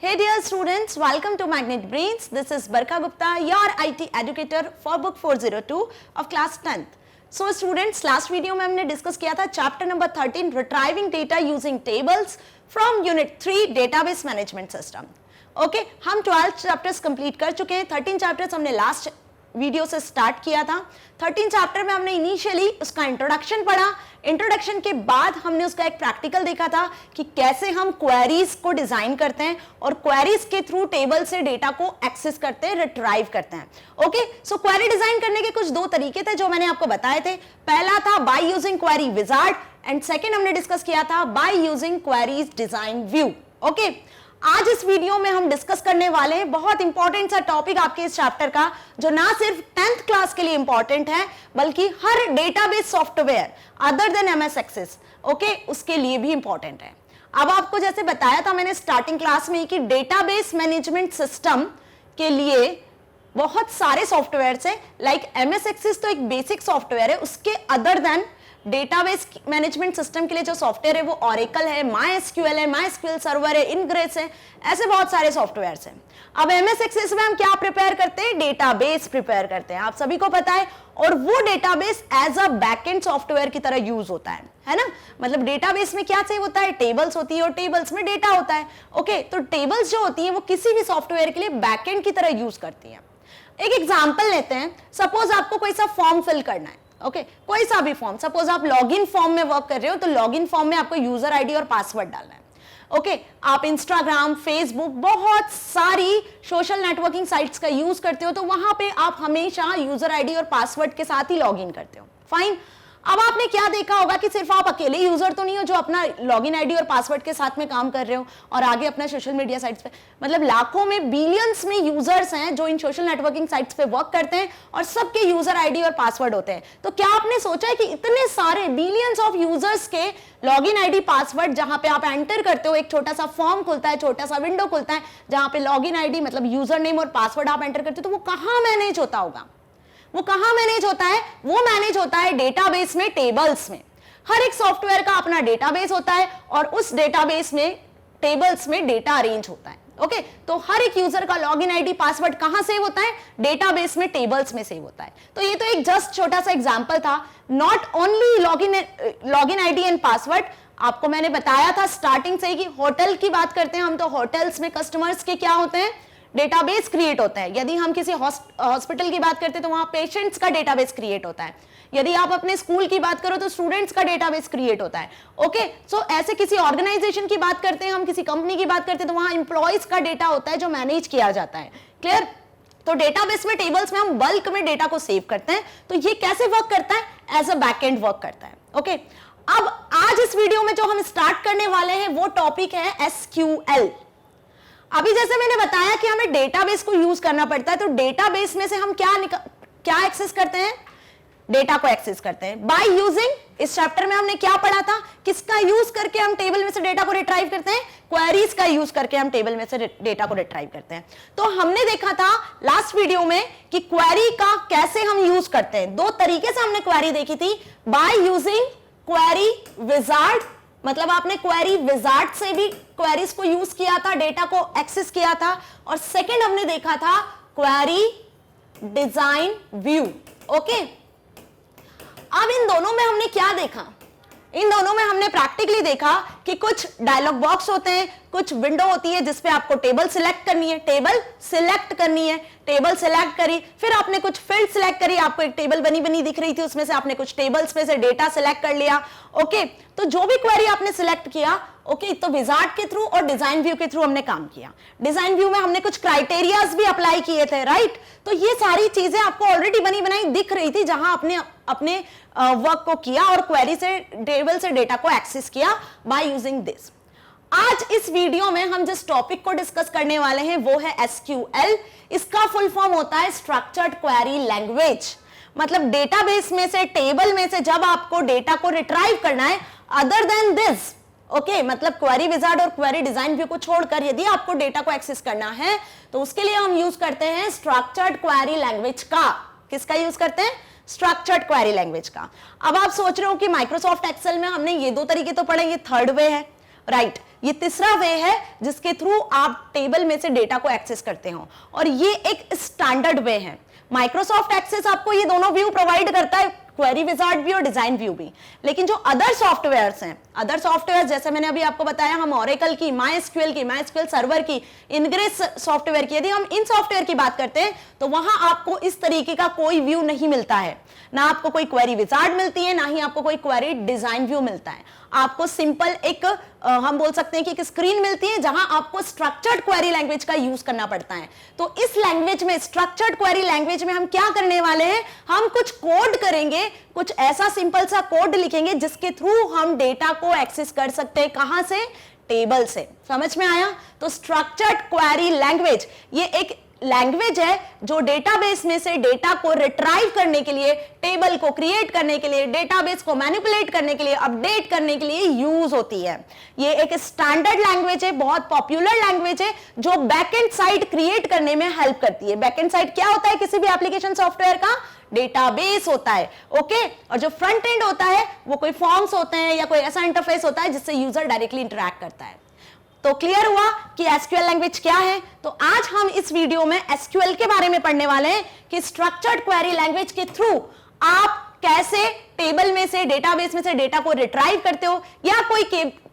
Hey dear students, welcome to Magnet Brains. This is Barkha Gupta, your IT educator for book 402 of class 10th. So students, last video में हमने discuss किया था chapter number 13 retrieving data using tables from unit 3 database management system. Okay, हम 12 chapters complete कर चुके हैं. 13 chapters हमने last video से स्टार्ट किया था. 13 चैप्टर में हमने इनिशियली उसका इंट्रोडक्शन पढ़ा. इंट्रोडक्शन के बाद हमने उसका एक प्रैक्टिकल देखा था कि कैसे हम क्वेरीज को डिजाइन करते हैं और क्वेरीज के थ्रू टेबल से डेटा को एक्सेस करते हैं, रिट्राइव करते हैं. ओके, सो क्वेरी डिजाइन करने के कुछ दो तरीके थे जो मैंने आपको बताए थे. पहला था by using query wizard and second हमने डिस्कस किया था by using queries design view. Okay, आज इस वीडियो में हम डिस्कस करने वाले हैं बहुत इंपॉर्टेंट सा टॉपिक आपके इस चैप्टर का, जो ना सिर्फ 10th क्लास के लिए इंपॉर्टेंट है बल्कि हर database software other than MS Access, okay, उसके लिए भी इंपॉर्टेंट है. अब आपको जैसे बताया था मैंने स्टार्टिंग क्लास में कि डेटाबेस मैनेजमेंट सिस्टम के लिए बहुत सारे सॉफ्टवेयर है. लाइक एमएस एक्सेस तो एक बेसिक सॉफ्टवेयर है, उसके other than database management system के लिए जो सॉफ्टवेयर है वो ऑरेकल है, MySQL है, MySQL सर्वर है, इनग्रेस है, ऐसे बहुत सारे सॉफ्टवेयर्स हैं. अब एमएस एक्सेस में हम क्या प्रिपेयर करते हैं? डेटाबेस प्रिपेयर करते हैं, आप सभी को पता है. और वो database as a backend software की तरह यूज होता है ना. मतलब डेटाबेस में क्या चाहिए होता है? टेबल्स होती है और टेबल्स में डेटा होता है. ओके, तो टेबल्स जो होती है वो किसी भी सॉफ्टवेयर के लिए बैकएंड की तरह यूज करती है. एक एग्जाम्पल लेते हैं. सपोज आपको कोई सा फॉर्म फिल करना है. ओके, कोई सा भी फॉर्म. सपोज आप लॉगिन फॉर्म में वर्क कर रहे हो तो लॉगिन फॉर्म में आपको यूजर आईडी और पासवर्ड डालना है. ओके, आप इंस्टाग्राम, फेसबुक, बहुत सारी सोशल नेटवर्किंग साइट्स का यूज करते हो तो वहां पे आप हमेशा यूजर आईडी और पासवर्ड के साथ ही लॉगिन करते हो. फाइन. अब आपने क्या देखा होगा कि सिर्फ आप अकेले यूजर तो नहीं हो जो अपना लॉगिन आईडी और पासवर्ड के साथ में काम कर रहे हो और आगे अपना सोशल मीडिया साइट्स पे, मतलब लाखों में, बिलियंस में यूजर्स हैं जो इन सोशल नेटवर्किंग साइट्स पे वर्क करते हैं और सबके यूजर आईडी और पासवर्ड होते हैं. तो क्या आपने सोचा है कि इतने सारे बिलियंस ऑफ यूजर्स के लॉगिन आईडी पासवर्ड जहां पे आप एंटर करते हो, एक छोटा सा फॉर्म खुलता है, छोटा सा विंडो खुलता है जहां पे लॉगिन आईडी मतलब यूजर नेम और पासवर्ड आप एंटर करते हो, तो वो कहां मैनेज होता होगा? वो कहां मैनेज होता है? वो मैनेज होता है डेटाबेस में, टेबल्स में. हर एक सॉफ्टवेयर का अपना डेटाबेस होता है और उस डेटाबेस में, टेबल्स में डेटा अरेंज होता है. ओके, तो हर एक यूजर का लॉगिन आईडी पासवर्ड कहां सेव होता है? डेटाबेस में, टेबल्स में सेव होता है. तो ये तो एक जस्ट छोटा सा एग्जांपल था. Not only login ID and password, आपको मैंने बताया था स्टार्टिंग से ही कि होटल की बात करते हैं हम तो होटल्स में कस्टमर्स के क्या होते हैं? डेटाबेस क्रिएट होता है. यदि हम किसी हॉस्पिटल की बात करते हैं तो वहां पेशेंट्स का डेटाबेस क्रिएट होता है. यदि आप अपने स्कूल की बात करो तो स्टूडेंट्स का डेटाबेस क्रिएट होता है. ओके, सो ऐसे किसी ऑर्गेनाइजेशन की बात करते हैं हम, किसी कंपनी की बात करते हैं तो वहां एम्प्लॉइज का डेटा होता है जो मैनेज किया जाता है. क्लियर? तो डेटाबेस में, टेबल्स में हम बल्क में डेटा को सेव करते हैं. तो ये कैसे वर्क करता है? एज अ बैकएंड वर्क करता है. ओके, अब आज इस वीडियो में जो हम स्टार्ट करने वाले हैं वो टॉपिक है SQL. अभी जैसे मैंने बताया कि हमें डेटाबेस को यूज करना पड़ता है, तो डेटाबेस में से हम क्या एक्सेस करते हैं? डेटा को एक्सेस करते हैं बाय यूजिंग. इस चैप्टर में हमने क्या पढ़ा था? किसका यूज करके हम टेबल में से डेटा को रिट्राइव करते हैं? क्वेरीज का यूज करके हम टेबल में से डेटा को रिट्राइव करते हैं. तो हमने देखा था लास्ट वीडियो में कि क्वेरी का कैसे हम यूज करते हैं. दो तरीके से हमने क्वेरी देखी थी. बाय यूजिंग क्वेरी विजार्ड, मतलब आपने क्वेरी विजार्ड से भी क्वेरीज को यूज किया था, डेटा को एक्सेस किया था. और सेकंड हमने देखा था क्वेरी डिजाइन व्यू. ओके, अब इन दोनों में हमने क्या देखा? इन दोनों में हमने प्रैक्टिकली देखा कि कुछ डायलॉग बॉक्स होते हैं, कुछ विंडो होती है जिसपे आपको टेबल सिलेक्ट करनी है. टेबल सिलेक्ट करनी है, टेबल सिलेक्ट करी, फिर आपने कुछ फील्ड सिलेक्ट करी, आपको एक टेबल बनी बनी दिख रही थी, उसमें से आपने कुछ टेबल्स में से डेटा सिलेक्ट कर लिया. ओके, तो जो भी क्वेरी आपने सिलेक्ट किया, ओके, तो विजार्ड के थ्रू और डिजाइन व्यू के थ्रू हमने काम किया. डिजाइन व्यू में हमने कुछ क्राइटेरियाज भी अप्लाई किए थे, राइट? तो ये सारी चीजें आपको ऑलरेडी बनी बनाई दिख रही थी जहां आपने अपने वर्क को किया और क्वेरी से, टेबल से डेटा को एक्सेस किया बाय यूजिंग दिस. आज इस वीडियो में हम जिस टॉपिक को डिस्कस करने वाले हैं वो है SQL. इसका फुल फॉर्म होता है स्ट्रक्चर्ड क्वेरी लैंग्वेज. मतलब डेटाबेस में से, टेबल में से जब आपको डेटा को रिट्राइव करना है अदर देन दिस, ओके, मतलब क्वेरी विजार्ड और क्वेरी डिजाइन व्यू को छोड़कर यदि आपको डेटा को एक्सेस करना है तो उसके लिए हम यूज करते हैं स्ट्रक्चर्ड क्वेरी लैंग्वेज का. किसका यूज करते हैं? स्ट्रक्चर्ड क्वेरी लैंग्वेज का. अब आप सोच रहे हो कि माइक्रोसॉफ्ट एक्सेल में हमने ये दो तरीके तो पढ़े, ये थर्ड वे है, राइट? ये तीसरा वे है जिसके थ्रू आप टेबल में से डेटा को एक्सेस करते हो, और ये एक स्टैंडर्ड वे है। माइक्रोसॉफ्ट एक्सेस आपको ये दोनों व्यू प्रोवाइड करता है, क्वेरी विजार्ड भी और डिजाइन व्यू भी। लेकिन जो अदर सॉफ्टवेयर्स हैं, अदर सॉफ्टवेयर जैसे मैंने अभी आपको बताया, हम ओरेकल की, माई एसक्यूएल सर्वर की, इनग्रेस सॉफ्टवेयर की, यदि हम इन सॉफ्टवेयर की बात करते हैं तो वहां आपको इस तरीके का कोई व्यू नहीं मिलता है। ना आपको कोई क्वेरी विजार्ड मिलती है, ना ही आपको कोई क्वेरी डिजाइन व्यू मिलता है। आपको सिंपल एक हम बोल सकते हैं कि एक स्क्रीन मिलती है जहां आपको स्ट्रक्चर्ड क्वेरी लैंग्वेज का यूज करना पड़ता है। तो इस लैंग्वेज में, स्ट्रक्चर्ड क्वेरी लैंग्वेज में हम क्या करने वाले हैं, हम कुछ कोड करेंगे, कुछ ऐसा सिंपल सा कोड लिखेंगे जिसके थ्रू हम डेटा को एक्सेस कर सकते हैं। कहां से? टेबल से। समझ में आया? तो स्ट्रक्चर्ड क्वेरी लैंग्वेज ये एक लैंग्वेज है जो डेटाबेस में से डेटा को रिट्राइव करने के लिए, टेबल को क्रिएट करने के लिए, डेटाबेस को मैनिपुलेट करने के लिए, अपडेट करने के लिए यूज होती है। ये एक स्टैंडर्ड लैंग्वेज है, बहुत पॉपुलर लैंग्वेज है, जो बैकएंड साइड क्रिएट करने में हेल्प करती है। बैकएंड साइड क्या होता है किसी भी एप्लीकेशन सॉफ्टवेयर का? डेटाबेस होता है। ओके, और जो फ्रंट एंड होता है वो कोई फॉर्म्स होते हैं या कोई ऐसा इंटरफेस होता है जिससे यूजर डायरेक्टली इंटरैक्ट करता है। तो क्लियर हुआ कि एसक्यूएल लैंग्वेज क्या है? तो आज हम इस वीडियो में एसक्यूएल के बारे में पढ़ने वाले हैं कि स्ट्रक्चर्ड क्वेरी लैंग्वेज के थ्रू आप कैसे टेबल में से, डेटाबेस में से डेटा को रिट्राइव करते हो या कोई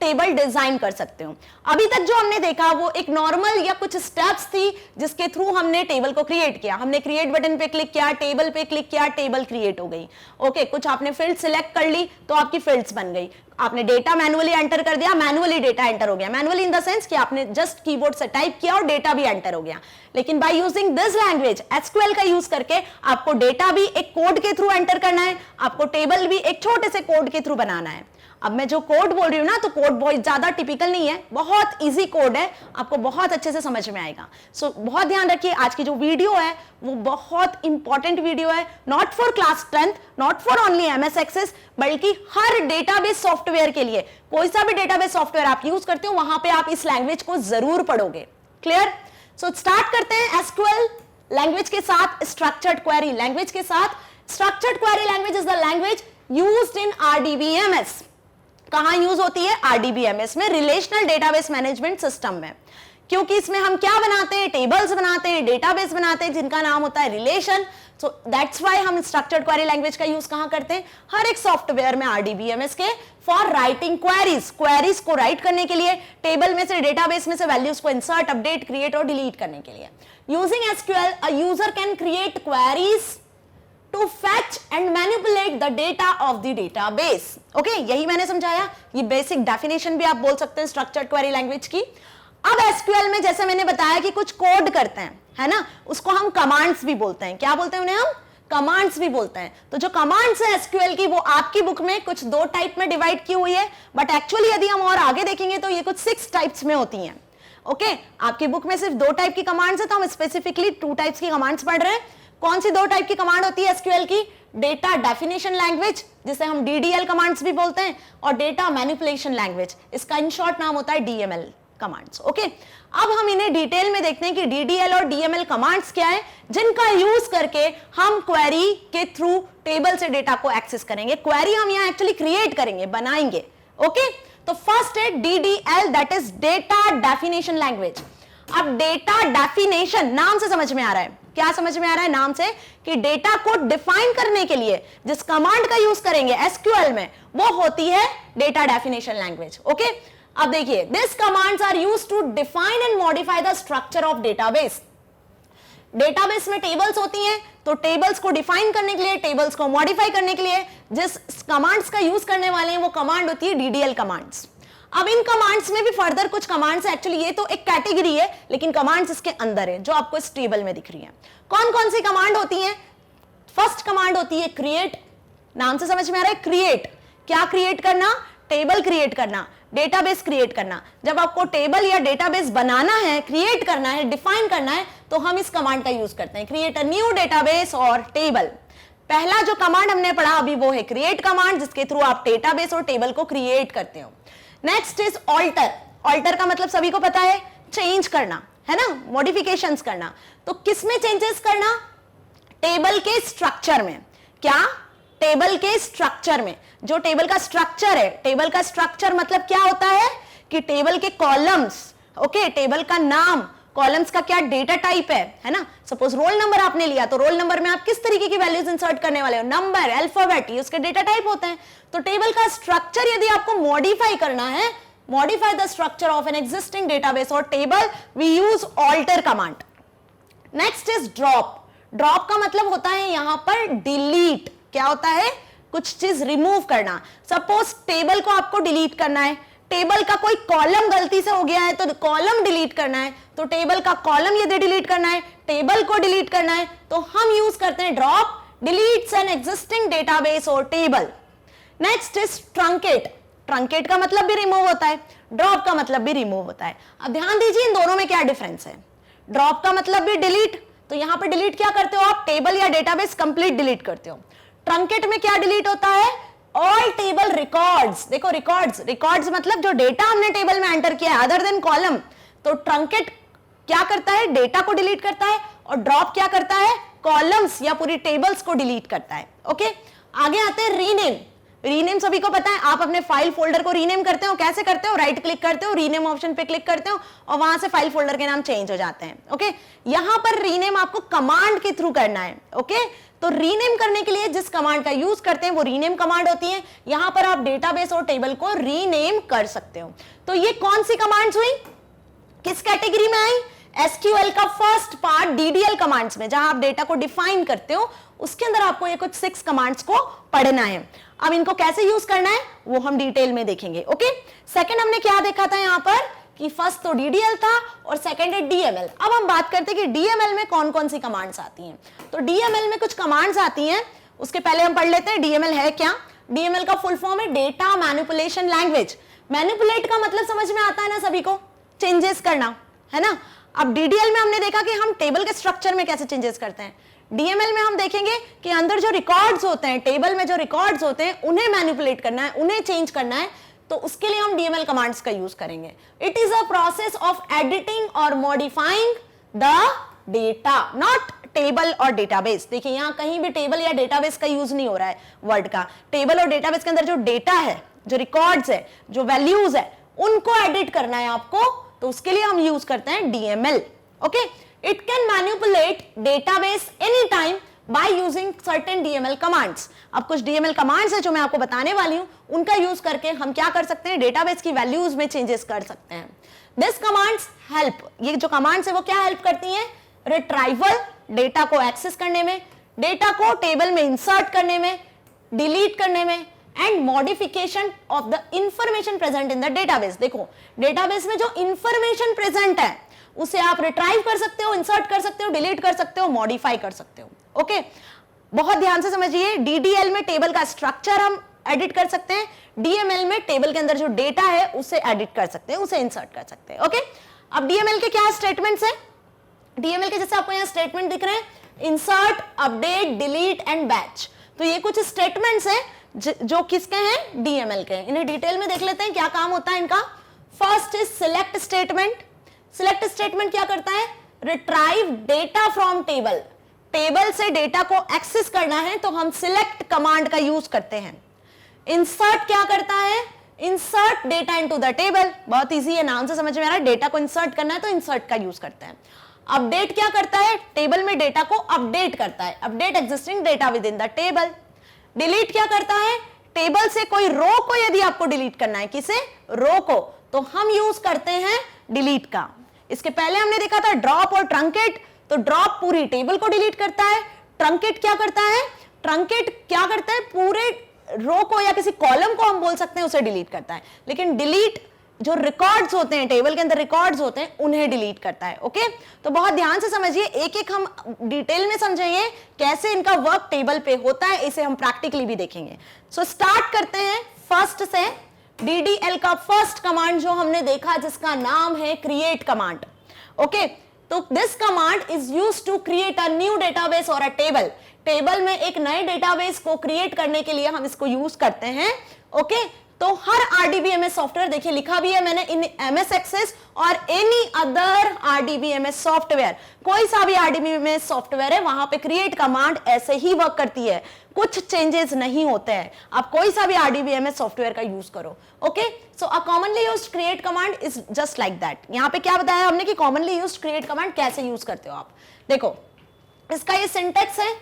टेबल डिजाइन कर सकते हो। अभी तक जो हमने देखा वो एक नॉर्मल या कुछ स्टेप्स थी जिसके थ्रू हमने टेबल को क्रिएट किया। हमने क्रिएट बटन पे क्लिक किया, टेबल पे क्लिक किया, टेबल क्रिएट हो गई। ओके, कुछ आपने फील्ड सिलेक्ट कर ली तो आपकी फील्ड्स बन गई। आपने डेटा मैनुअली एंटर कर दिया, मैनुअली डेटा एंटर हो गया। मैनुअली इन द सेंस कि आपने जस्ट कीबोर्ड से टाइप किया और डेटा भी एंटर हो गया। लेकिन by using this language, SQL का यूज करके आपको डेटा भी एक कोड के थ्रू एंटर करना है, आपको टेबल भी एक छोटे से कोड के थ्रू बनाना है। अब मैं जो कोड बोल रही हूं ना, तो कोड बहुत ज्यादा टिपिकल नहीं है, बहुत इजी कोड है, आपको बहुत अच्छे से समझ में आएगा। सो बहुत ध्यान रखिए, आज की जो वीडियो है वो बहुत इंपॉर्टेंट वीडियो है, not for class 10th, not for only MS Access, बल्कि हर डेटाबेस सॉफ्टवेयर के लिए। कोई सा भी डेटाबेस सॉफ्टवेयर आप यूज करते हो वहां पे आप इस लैंग्वेज को जरूर पढ़ोगे। क्लियर? सो स्टार्ट करते हैं एसक्यूएल लैंग्वेज के साथ, स्ट्रक्चर्ड क्वेरी लैंग्वेज के साथ। Structured query language is the language used in RDBMS. कहां यूज होती है? आरडीबीएमएस में, रिलेशनल डेटाबेस मैनेजमेंट सिस्टम में। क्योंकि इसमें हम क्या बनाते हैं? टेबल्स बनाते हैं, डेटाबेस बनाते हैं जिनका नाम होता है रिलेशन। सो दैट्स व्हाई हम स्ट्रक्चर्ड क्वेरी लैंग्वेज का यूज कहां करते हैं? हर एक सॉफ्टवेयर में आरडीबीएमएस के, फॉर राइटिंग क्वेरीज, क्वेरीज को राइट करने के लिए, टेबल में से, डेटाबेस में से वैल्यूज को इंसर्ट, अपडेट, क्रिएट और डिलीट करने के लिए। Using SQL a user can create queries to fetch and manipulate the data of the database. Okay, यही मैंने समझाया। ये बेसिक डेफिनेशन भी आप बोल सकते हैं स्ट्रक्चर्ड क्वेरी लैंग्वेज की। अब एसक्यूएल में जैसे मैंने बताया कि कुछ कोड करते हैं, है ना, उसको हम कमांड्स भी बोलते हैं। क्या बोलते हैं उन्हें? हम कमांड्स भी बोलते हैं। तो जो कमांड्स है एसक्यूएल की, वो आपकी बुक में कुछ 2 टाइप में डिवाइड की हुई है, बट एक्चुअली यदि हम और आगे देखेंगे तो ये कुछ 6 टाइप्स में होती हैं। ओके, आपकी बुक में सिर्फ 2 टाइप की कमांड्स है, तो हम स्पेसिफिकली 2 टाइप्स की कमांड्स पढ़ रहे हैं। कौन सी 2 टाइप की कमांड होती है एसक्यूएल की? डेटा डेफिनेशन लैंग्वेज, जिसे हम डीडीएल कमांड्स भी बोलते हैं, और डेटा मैनिपुलेशन लैंग्वेज, इसका इन शॉर्ट नाम होता है डीएमएल कमांड्स। ओके, अब हम इन्हें डिटेल में देखते हैं कि डीडीएल और डीएमएल कमांड्स क्या है, जिनका यूज करके हम क्वेरी के थ्रू टेबल से डेटा को एक्सेस करेंगे। क्वेरी हम यहां एक्चुअली क्रिएट करेंगे, बनाएंगे। ओके, तो फर्स्ट है DDL, that is data definition language. अब डेटा डेफिनेशन नाम से समझ में आ रहा है, क्या समझ में आ रहा है नाम से, कि डेटा को डिफाइन करने के लिए जिस कमांड का यूज करेंगे एसक्यूएल में, वो होती है डेटा डेफिनेशन लैंग्वेज। ओके, अब देखिए, this commands are used to define and modify the structure of database. Database में टेबल्स होती हैं, तो टेबल्स को डिफाइन करने के लिए, टेबल्स को मॉडिफाई करने के लिए जिस कमांड्स का यूज करने वाले हैं वो कमांड होती है डीडीएल कमांड्स। अब इन कमांड्स में भी फर्दर कुछ कमांड्स है, एक्चुअली ये तो एक कैटेगरी है, लेकिन कमांड्स इसके अंदर है जो आपको इस टेबल में दिख रही है। कौन कौन सी कमांड होती हैं? फर्स्ट कमांड होती है क्रिएट। नाम से समझ में आ रहा है, क्रिएट। क्या क्रिएट करना? टेबल क्रिएट करना, डेटाबेस क्रिएट करना। जब आपको टेबल या डेटाबेस बनाना है, क्रिएट करना है, डिफाइन करना है, तो हम इस कमांड का यूज करते हैं, क्रिएट अ न्यू डेटाबेस और टेबल। पहला जो कमांड हमने पढ़ा अभी वो है क्रिएट कमांड, जिसके थ्रू आप डेटाबेस और टेबल को क्रिएट करते हो। Next is alter. ऑल्टर का मतलब सभी को पता है, चेंज करना, है ना, मॉडिफिकेशंस करना। तो किसमें चेंजेस करना? टेबल के स्ट्रक्चर में। क्या? टेबल के स्ट्रक्चर में। जो टेबल का स्ट्रक्चर है, टेबल का स्ट्रक्चर मतलब क्या होता है कि टेबल के कॉलम्स, ओके, टेबल का नाम, कॉलम्स का क्या डेटा टाइप है ना। सपोज रोल नंबर आपने लिया तो रोल नंबर में आप किस तरीके की वैल्यूज इंसर्ट करने वाले हो, नंबर, अल्फाबेट, ये उसके डेटा टाइप होते हैं। तो टेबल का स्ट्रक्चर यदि आपको मॉडिफाई करना है, modify the structure of an existing database और table, we use alter command. Next is drop. Drop का मतलब होता है यहां पर डिलीट। क्या होता है, कुछ चीज रिमूव करना। सपोज टेबल को आपको डिलीट करना है, टेबल का कोई कॉलम गलती से हो गया है तो कॉलम डिलीट करना है, तो टेबल का कॉलम यदि डिलीट करना है, टेबल को डिलीट करना है, तो हम यूज करते हैं drop, deletes an existing database और table. Next is truncate. Truncate का मतलब भी रिमूव होता है, ड्रॉप का मतलब भी रिमूव होता है। अब ध्यान दीजिए इन दोनों में क्या डिफरेंस है। ड्रॉप का मतलब भी डिलीट, तो यहां पर डिलीट क्या करते हो आप, टेबल या डेटाबेस कंप्लीट डिलीट करते हो। ट्रंकेट में क्या डिलीट होता है, ऑल टेबल रिकॉर्ड्स। देखो रिकॉर्ड्स मतलब जो डेटा हमने टेबल में एंटर किया है अदर देन कॉलम। तो ट्रंकेट क्या करता है, डेटा को डिलीट करता है, और ड्रॉप क्या करता है, कॉलम्स या पूरी टेबल्स को डिलीट करता है। ओके, आगे आते हैं रीनेम। रीनेम सभी को पता है, आप अपने फाइल फोल्डर को रीनेम करते हो, कैसे करते हो, राइट क्लिक करते हो, रीनेम ऑप्शन पे क्लिक करते हो और वहां से फाइल फोल्डर के नाम चेंज हो जाते हैं। ओके, यहां पर रीनेम आपको कमांड के थ्रू करना है। ओके, तो रीनेम करने के लिए जिस कमांड का यूज करते हैं वो रीनेम कमांड होती है। यहां पर आप डेटाबेस और टेबल को रीनेम कर सकते हो। तो ये कौन सी कमांड्स हुई, किस कैटेगरी में आई, एसक्यूएल का फर्स्ट पार्ट डीडीएल कमांड्स में, जहां आप डेटा को डिफाइन करते हो, उसके अंदर आपको ये कुछ 6 कमांड्स को पढ़ना है। अब इनको कैसे यूज करना है वो हम डिटेल में देखेंगे। ओके, सेकंड हमने क्या देखा था यहां पर कि फर्स्ट तो डीडीएल था और सेकंड है डीएमएल। अब हम बात करते हैं कि डीएमएल में कौन कौन सी कमांड्स आती हैं। तो डीएमएल में कुछ कमांड्स आती हैं, उसके पहले हम पढ़ लेते हैं डीएमएल है क्या। डीएमएल का फुल फॉर्म है डेटा मैनिपुलेशन लैंग्वेज। मैनिपुलेट का मतलब समझ में आता है ना सभी को, चेंजेस करना, है ना। अब डीडीएल में हमने देखा कि हम टेबल के स्ट्रक्चर में कैसे चेंजेस करते हैं। डीएमएल में हम देखेंगे कि अंदर जो रिकॉर्ड्स होते हैं, टेबल में जो रिकॉर्ड्स होते हैं, उन्हें मैनिपुलेट करना है, उन्हें चेंज करना है, तो उसके लिए हम डीएमएल कमांड्स का यूज करेंगे। It is a process of editing और modifying the data, not table और डेटाबेस। देखिए यहां कहीं भी टेबल या डेटाबेस का यूज नहीं हो रहा है वर्ड का। टेबल और डेटाबेस के अंदर जो डेटा है, जो रिकॉर्ड्स है, जो वैल्यूज है, उनको एडिट करना है आपको, तो उसके लिए हम यूज करते हैं DML. Okay, it can manipulate database any time by using certain DML commands. अब कुछ डीएमएल कमांड्स है जो मैं आपको बताने वाली हूं, उनका यूज करके हम क्या कर सकते हैं, डेटाबेस की वैल्यूज में चेंजेस कर सकते हैं। दिस कमांड्स हेल्प, ये जो कमांड्स है वो क्या हेल्प करती हैं, रिट्राइवल, डेटा को एक्सेस करने में, डेटा को टेबल में इंसर्ट करने में, डिलीट करने में, and modification of the information present in the database. देखो डेटाबेस में जो इंफॉर्मेशन प्रेजेंट है उसे आप रिट्राइव कर सकते हो, इंसर्ट कर सकते हो, डिलीट कर सकते हो, मॉडिफाई कर सकते हो। ओके, बहुत ध्यान से समझिए, डीडीएल में टेबल का स्ट्रक्चर हम एडिट कर सकते हैं, डीएमएल में टेबल के अंदर जो डेटा है उसे एडिट कर सकते हैं, उसे इंसर्ट कर सकते हैं। ओके, अब डीएमएल के क्या स्टेटमेंट्स हैं, डीएमएल के जैसे आपको यहां स्टेटमेंट दिख रहे हैं, insert, update, delete and batch. तो ये कुछ स्टेटमेंट्स हैं जो किसके हैं, डीएमएल के। इन्हें डिटेल में देख लेते हैं क्या काम होता है इनका। First is select statement. Select statement क्या करता है, retrieve data from table. Table से डेटा को एक्सेस करना है तो हम सिलेक्ट कमांड का यूज करते हैं। इंसर्ट क्या करता है, insert data into the table. बहुत इजी है, नाम से समझ में आ रहा है, डेटा को इंसर्ट करना है तो इंसर्ट का यूज करते हैं। अपडेट क्या करता है, टेबल में डेटा को अपडेट करता है, update existing data with in the table. Delete क्या करता है, टेबल से कोई रो को यदि आपको डिलीट करना है, किसे, रो को, तो हम यूज करते हैं डिलीट का। इसके पहले हमने देखा था ड्रॉप और ट्रंकेट। तो ड्रॉप पूरी टेबल को डिलीट करता है, ट्रंकेट क्या करता है, ट्रंकेट क्या करता है, पूरे रो को या किसी कॉलम को हम बोल सकते हैं उसे डिलीट करता है। लेकिन डिलीट जो रिकॉर्ड्स होते हैं, टेबल के अंदर रिकॉर्ड्स होते हैं, उन्हें डिलीट करता है। ओके, तो बहुत ध्यान से समझिए, एक एक हम डिटेल में समझेंगे कैसे इनका वर्क टेबल पे होता है, इसे हम प्रैक्टिकली भी देखेंगे। सो स्टार्ट करते हैं फर्स्ट से। डीडीएल का फर्स्ट कमांड जो हमने देखा जिसका नाम है क्रिएट कमांड। ओके, तो this command is used to create a new database और अ टेबल। टेबल में एक नए डेटाबेस को क्रिएट करने के लिए हम इसको यूज करते हैं। ओके, तो हर RDBMS सॉफ्टवेयर, देखिए लिखा भी है मैंने, इन MS एक्सेस और एनी अदर RDBMS सॉफ्टवेयर, कोई सा भी RDBMS सॉफ्टवेयर है वहां पे क्रिएट कमांड ऐसे ही वर्क करती है, कुछ चेंजेस नहीं होते हैं। आप कोई सा भी RDBMS सॉफ्टवेयर का यूज करो। Okay, so a commonly used create command is just like that. यहां पे क्या बताया हमने कि कॉमनली यूज्ड क्रिएट कमांड कैसे यूज करते हो आप। देखो इसका ये सिंटेक्स है,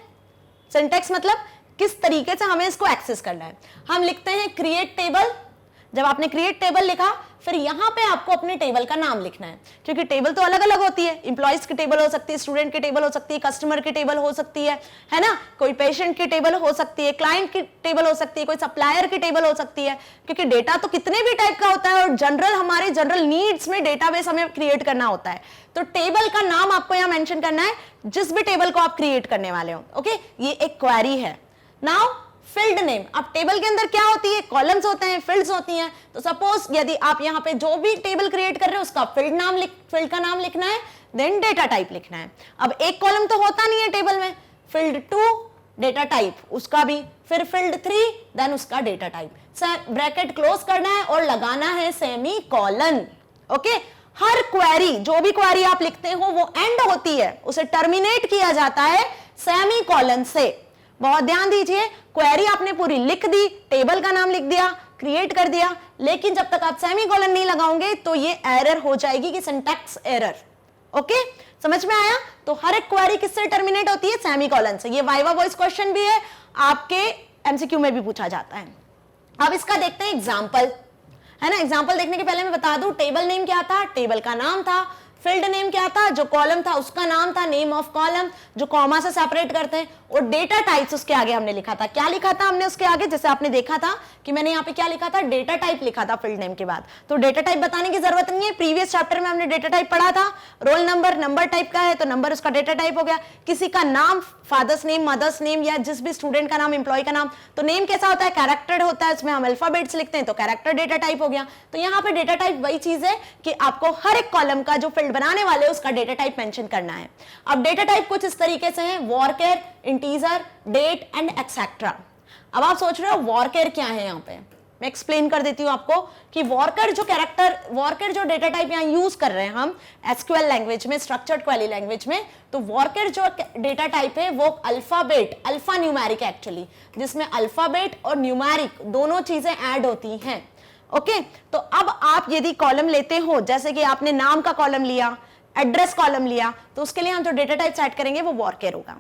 सिंटेक्स मतलब किस तरीके से हमें इसको एक्सेस करना है। हम लिखते हैं क्रिएट टेबल, जब आपने क्रिएट टेबल लिखा फिर यहां पे आपको अपने टेबल का नाम लिखना है, क्योंकि टेबल तो अलग अलग होती है, इंप्लॉइज की टेबल हो सकती है, स्टूडेंट की टेबल हो सकती है, कस्टमर की टेबल हो सकती है ना, कोई पेशेंट की टेबल हो सकती है, क्लाइंट की टेबल हो सकती है, कोई सप्लायर की टेबल हो सकती है, क्योंकि डेटा तो कितने भी टाइप का होता है और जनरल हमारे जनरल नीड्स में डेटाबेस हमें क्रिएट करना होता है। तो टेबल का नाम आपको यहां मेंशन करना है जिस भी टेबल को आप क्रिएट करने वाले हो। ओके, ये एक क्वेरी है। नाउ फील्ड नेम, अब टेबल के अंदर क्या होती है, कॉलम्स होते हैं, फील्ड्स होती हैं। तो सपोज यदि आप यहां पे जो भी टेबल क्रिएट कर रहे हो उसका फील्ड का नाम लिखना है, देन डेटा टाइप लिखना है। अब एक कॉलम तो होता नहीं है टेबल में, फील्ड 2 डेटा टाइप उसका भी, फिर फील्ड 3 देन उसका डेटा टाइप, ब्रैकेट क्लोज करना है और लगाना है सेमी कॉलन। ओके, हर क्वेरी, जो भी क्वेरी आप लिखते हो वो एंड होती है, उसे टर्मिनेट किया जाता है सेमी कॉलन से। बहुत ध्यान दीजिए, क्वेरी आपने पूरी लिख दी, टेबल का नाम लिख दिया, क्रिएट कर दिया, लेकिन जब तक आप सेमीकोलन नहीं लगाओगे तो ये एरर हो जाएगी कि सिंटैक्स एरर। ओके, समझ में आया? तो हर एक क्वेरी किससे टर्मिनेट होती है, सेमीकोलन से। ये वाइवा वॉइस क्वेश्चन भी है, आपके MCQ में भी पूछा जाता है। अब इसका देखते हैं एग्जाम्पल, है ना। एग्जाम्पल देखने के पहले मैं बता दूं टेबल नेम क्या था, टेबल का नाम था, फील्ड नेम क्या था, जो कॉलम था उसका नाम था, नेम ऑफ कॉलम जो कॉमा से सेपरेट करते हैं, और डेटा टाइप्स उसके आगे हमने लिखा था। क्या लिखा था हमने उसके आगे, जैसे आपने देखा था कि मैंने यहाँ पे क्या लिखा था, डेटा टाइप लिखा था फील्ड नेम के बाद। तो डेटा टाइप बताने की जरूरत नहीं है, प्रीवियस चैप्टर में हमने डेटा टाइप पढ़ा था। रोल नंबर टाइप का है तो नंबर उसका डेटा टाइप हो गया। किसी का नाम, फादर्स नेम, मदर्स नेम, या जिस भी स्टूडेंट का नाम, एम्प्लॉय का नाम, तो नेम कैसा होता है, कैरेक्टर होता है, उसमें हम अल्फाबेट्स लिखते हैं तो कैरेक्टर डेटा टाइप हो गया। तो यहाँ पे डेटा टाइप वही चीज है कि आपको हर एक कॉलम का जो फील्ड बनाने वाले उसका डेटा टाइप मेंशन करना है। अब डेटा टाइप कुछ इस तरीके से है, वॉरकेर, इंटीजर, डेट एंड एक्सेट्रा। अब आप सोच रहे हो वॉरकेर क्या है, यहाँ पे मैं एक्सप्लेन कर देती हूँ आपको कि वॉरकेर जो डेटा टाइप यहाँ यूज कर रहे हैं हम SQL लैंग्वेज में, स्ट्रक्चर्ड क्वेरी लैंग्वेज में, तो वॉरकेर जो डेटा टाइप है वो अल्फाबेट, अल्फा न्यूमेरिक एक्चुअली, जिसमें अल्फाबेट और न्यूमेरिक दोनों चीजें ऐड होती हैं। ओके, तो अब आप यदि कॉलम लेते हो, जैसे कि आपने नाम का कॉलम लिया, एड्रेस कॉलम लिया, तो उसके लिए हम जो डेटा टाइप सेट करेंगे वो वॉरकेर होगा।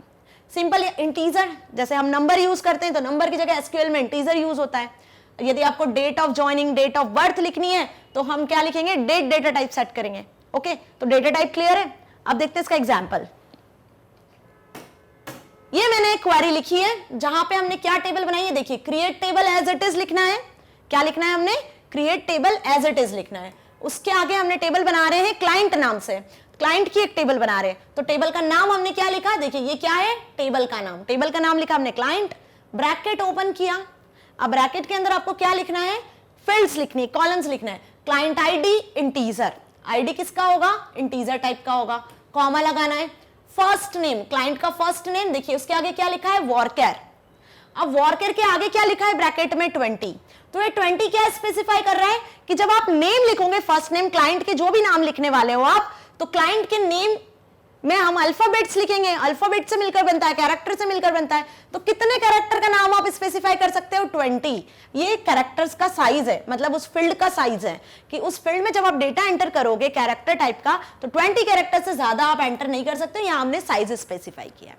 सिंपल इंटीजर, जैसे हम नंबर यूज करते हैं तो नंबर की जगह SQL में इंटीजर यूज होता है। यदि आपको date of joining, date of birth लिखनी है तो हम क्या लिखेंगे, डेट डेटा टाइप सेट करेंगे। ओके, तो डेटा टाइप क्लियर है। अब देखते हैं इसका एग्जांपल। ये मैंने एक क्वेरी लिखी है जहां पे हमने क्या टेबल बनाई है, देखिए create table as it is लिखना है। क्या लिखना है हमने, create table as it is लिखना है। उसके आगे हमने टेबल बना रहे हैं क्लाइंट नाम से, क्लाइंट की एक टेबल बना रहे हैं, तो टेबल का नाम हमने क्या लिखा, देखिए ये क्या है, टेबल का नाम। टेबल का नाम लिखा हमने क्लाइंट, ब्रैकेट ओपन किया। अब ब्रैकेट के अंदर आपको क्या लिखना है, फील्ड्स लिखनी है, कॉलम्स लिखना है। क्लाइंट आईडी इंटीजर, आईडी किसका होगा, इंटीजर टाइप का होगा, कॉमा लगाना है। फर्स्ट नेम, क्लाइंट का फर्स्ट नेम, देखिए उसके आगे क्या लिखा है, वॉरकेर। अब वॉरकेर के आगे क्या लिखा है ब्रैकेट में, 20। तो ये 20 क्या स्पेसिफाई कर रहा है कि जब आप नेम लिखोगे, फर्स्ट नेम, क्लाइंट के जो भी नाम लिखने वाले हो आप, तो क्लाइंट के नेम में हम अल्फाबेट्स लिखेंगे, अल्फाबेट से मिलकर बनता है, कैरेक्टर से मिलकर बनता है। तो कितने कैरेक्टर का नाम आप स्पेसिफाई कर सकते हो, 20। ये कैरेक्टर्स का साइज है, मतलब उस फील्ड का साइज है कि उस फील्ड में जब आप डेटा एंटर करोगे कैरेक्टर टाइप का, तो 20 कैरेक्टर से ज्यादा आप एंटर नहीं कर सकते। यहां हमने साइज स्पेसिफाई किया।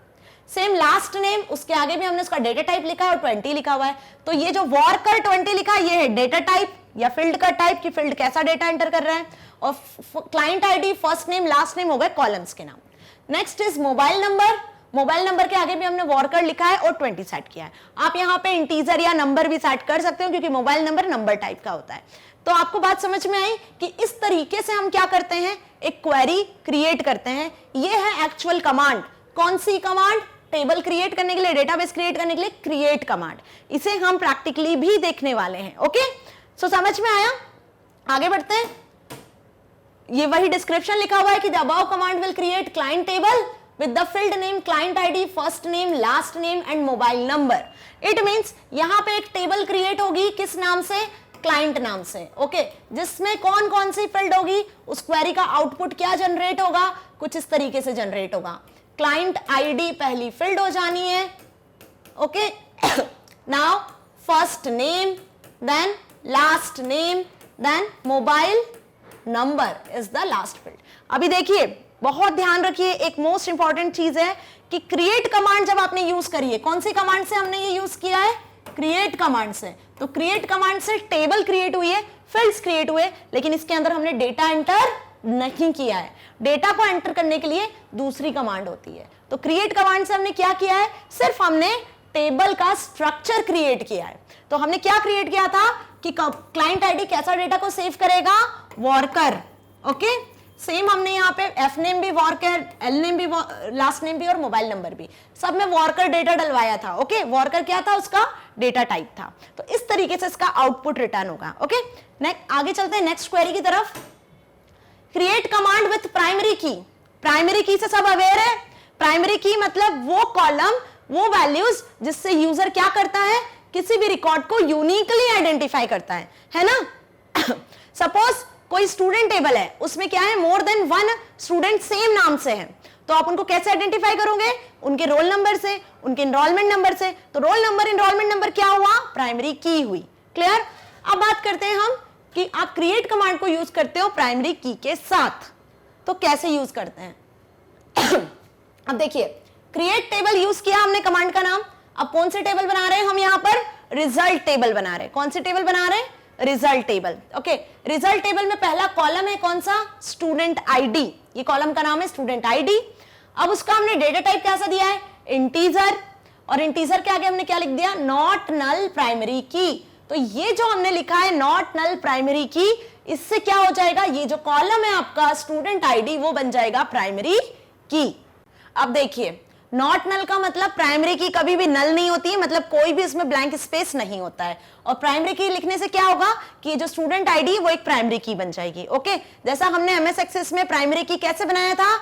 सेम लास्ट नेम, उसके आगे भी हमने उसका डेटा टाइप लिखा है और 20 लिखा हुआ है। तो ये जो वॉरकर 20 लिखा है, ये है डेटा टाइप या फील्ड का टाइप कि फील्ड कैसा डेटा एंटर कर रहा है। और client ID, first name, last name हो गए कॉलम्स के नाम। Next is mobile number. Mobile number के आगे भी हमने वॉरकर लिखा है और 20 सेट किया है। आप यहाँ पे इंटीजर या नंबर भी सेट कर सकते हो क्योंकि मोबाइल नंबर नंबर टाइप का होता है। तो आपको बात समझ में आई कि इस तरीके से हम क्या करते हैं, एक क्वेरी क्रिएट करते हैं। ये है एक्चुअल कमांड। कौन सी कमांड, टेबल क्रिएट करने के लिए, डेटाबेस क्रिएट करने के लिए क्रिएट कमांड। इसे हम प्रैक्टिकली भी देखने वाले हैं। ओके, सो समझ में आया, आगे बढ़ते हैं। ये वही डिस्क्रिप्शन लिखा हुआ है कि the above command will create client table with the field name, client ID, first name, last name and mobile number. It means यहाँ पे एक टेबल क्रिएट होगी किस नाम से, क्लाइंट नाम से, ओके, जिसमें कौन कौन सी फील्ड होगी, उस क्वेरी का आउटपुट क्या जनरेट होगा, कुछ इस तरीके से जनरेट होगा। क्लाइंट आईडी पहली फील्ड हो जानी है, okay. Now first name, then last name, then mobile number is the last field. अभी देखिए, बहुत ध्यान रखिए, एक मोस्ट इंपॉर्टेंट चीज है कि क्रिएट कमांड जब आपने यूज करी है, कौन सी कमांड से हमने ये यूज किया है, क्रिएट कमांड से। तो क्रिएट कमांड से टेबल क्रिएट हुई है, फील्ड्स क्रिएट हुए, लेकिन इसके अंदर हमने डेटा एंटर नहीं किया है। डेटा को एंटर करने के लिए दूसरी कमांड होती है। तो क्रिएट कमांड से हमने क्या किया है, सिर्फ हमने टेबल का स्ट्रक्चर क्रिएट किया है। तो हमने क्या क्रिएट किया था कि क्लाइंट आईडी कैसा डेटा को सेव करेगा, वर्कर, ओके। सेम हमने यहाँ पे एफ नेम भी वर्कर, एल नेम भी, लास्ट नेम भी और मोबाइल नंबर भी, सब में वर्कर डेटा डलवाया था, ओके। वर्कर क्या था, उसका डेटा टाइप था। तो इस तरीके से इसका आउटपुट रिटर्न होगा, ओके। नेक्स्ट आगे चलते हैं नेक्स्ट क्वेरी की तरफ। क्रिएट कमांड विथ प्राइमरी की। प्राइमरी की से सब अवेयर है। प्राइमरी की मतलब वो कॉलम, वो वैल्यूज जिससे यूजर क्या करता है, किसी भी रिकॉर्ड को यूनिकली आइडेंटिफाई करता है ना। सपोज कोई स्टूडेंट टेबल है, उसमें क्या है, more than one student same नाम से है, तो आप उनको कैसे आइडेंटिफाई करोगे, उनके रोल नंबर से, उनके एनरोलमेंट नंबर से। तो रोल नंबर, एनरोलमेंट नंबर क्या हुआ, प्राइमरी की हुई। क्लियर। अब बात करते हैं हम कि आप क्रिएट कमांड को यूज करते हो प्राइमरी की के साथ, तो कैसे यूज करते हैं। अब देखिए, क्रिएट टेबल यूज किया हमने कमांड का नाम। अब कौन से टेबल बना रहे हैं हम यहाँ पर, रिजल्ट टेबल बना रहे हैं। कौन से टेबल बना रहे हैं, result table, okay. Result table में पहला कॉलम है कौन सा, स्टूडेंट आईडी। ये कॉलम का नाम है स्टूडेंट आईडी। अब उसका हमने डेटा टाइप कैसा दिया है, इंटीजर, और इंटीजर के आगे हमने क्या लिख दिया, नॉट नल प्राइमरी की। तो ये जो हमने लिखा है नॉट नल प्राइमरी की, इससे क्या हो जाएगा, ये जो कॉलम है आपका स्टूडेंट आईडी, वो बन जाएगा प्राइमरी की। अब देखिए, नॉट नल का मतलब प्राइमरी की कभी भी नल नहीं होती है, मतलब कोई भी इसमें ब्लैंक स्पेस नहीं होता है। और प्राइमरी की लिखने से क्या होगा कि जो स्टूडेंट आईडी है वो एक प्राइमरी की बन जाएगी, ओके। जैसा हमने एमएस एक्सेस में प्राइमरी की कैसे बनाया था,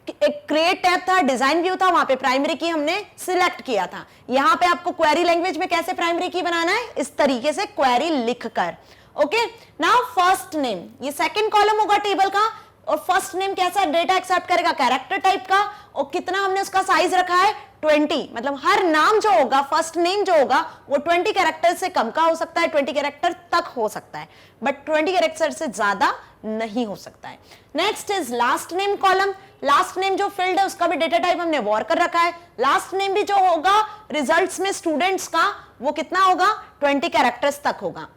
एक क्रिएट टैब था, डिजाइन व्यू था, वहां पे प्राइमरी की हमने सिलेक्ट किया था। यहाँ पे आपको क्वेरी लैंग्वेज में कैसे प्राइमरी की बनाना है, इस तरीके से क्वेरी लिखकर, ओके। नाउ फर्स्ट नेम, ये सेकंड कॉलम होगा टेबल का, और फर्स्ट नेम कैसा डेटा एक्सेप्ट करेगा, कैरेक्टर टाइप का, और कितना हमने उसका साइज रखा है 20, मतलब हर नाम जो होगा, फर्स्ट नेम जो होगा वो 20 कैरेक्टर से कम का हो सकता है, 20 कैरेक्टर तक हो सकता है, बट 20 कैरेक्टर से ज्यादा नहीं हो सकता है। Next is last name column. Last name जो फील्ड है उसका भी डेटा टाइप हमने वर्कर रखा है। लास्ट नेम भी जो होगा रिजल्ट्स में स्टूडेंट्स का, वो कितना होगा, 20 कैरेक्टर्स तक होगा।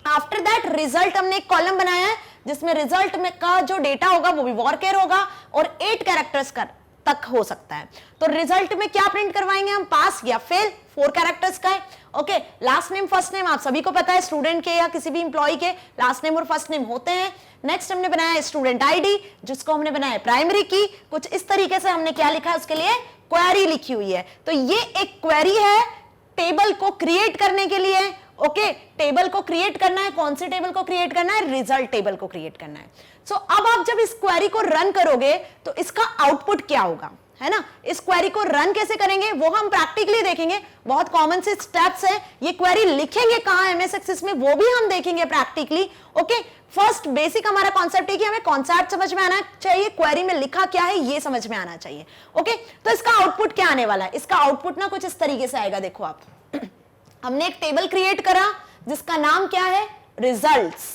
आफ्टर दैट रिजल्ट हमने एक कॉलम बनाया है जिसमें रिजल्ट में का जो डेटा होगा वो भी वर्कर होगा, और 8 कैरेक्टर्स का तक हो सकता है। तो रिजल्ट में क्या प्रिंट करवाएंगे हम, पास या फेल, 4 कैरेक्टर्स का है, okay. Last name first name आप सभी को पता है, स्टूडेंट के या किसी भी इंप्लॉय के लास्ट नेम और फर्स्ट नेम होते हैं। नेक्स्ट हमने बनाया स्टूडेंट आईडी, जिसको हमने बनाया प्राइमरी की। कुछ इस तरीके से हमने क्या लिखा है, उसके लिए क्वेरी लिखी हुई है। तो ये एक क्वेरी है टेबल को क्रिएट करने के लिए, ओके। टेबल को क्रिएट करना है, कौन से टेबल को क्रिएट करना है, रिजल्ट टेबल को क्रिएट करना है। सो अब आप जब इस क्वेरी को रन करोगे तो इसका आउटपुट क्या होगा, है ना। इस क्वेरी को रन कैसे करेंगे वो हम प्रैक्टिकली देखेंगे, बहुत कॉमन से स्टेप्स है। ये क्वेरी लिखेंगे कहां एमएस एक्सेस में, वो भी हम देखेंगे प्रैक्टिकली, ओके। फर्स्ट बेसिक हमारा कॉन्सेप्ट है कि हमें कॉन्सेप्ट समझ में आना चाहिए, क्वेरी में लिखा क्या है ये समझ में आना चाहिए, ओके। तो इसका आउटपुट क्या आने वाला है, इसका आउटपुट ना कुछ इस तरीके से आएगा। देखो आप, हमने एक टेबल क्रिएट करा जिसका नाम क्या है, रिजल्ट्स।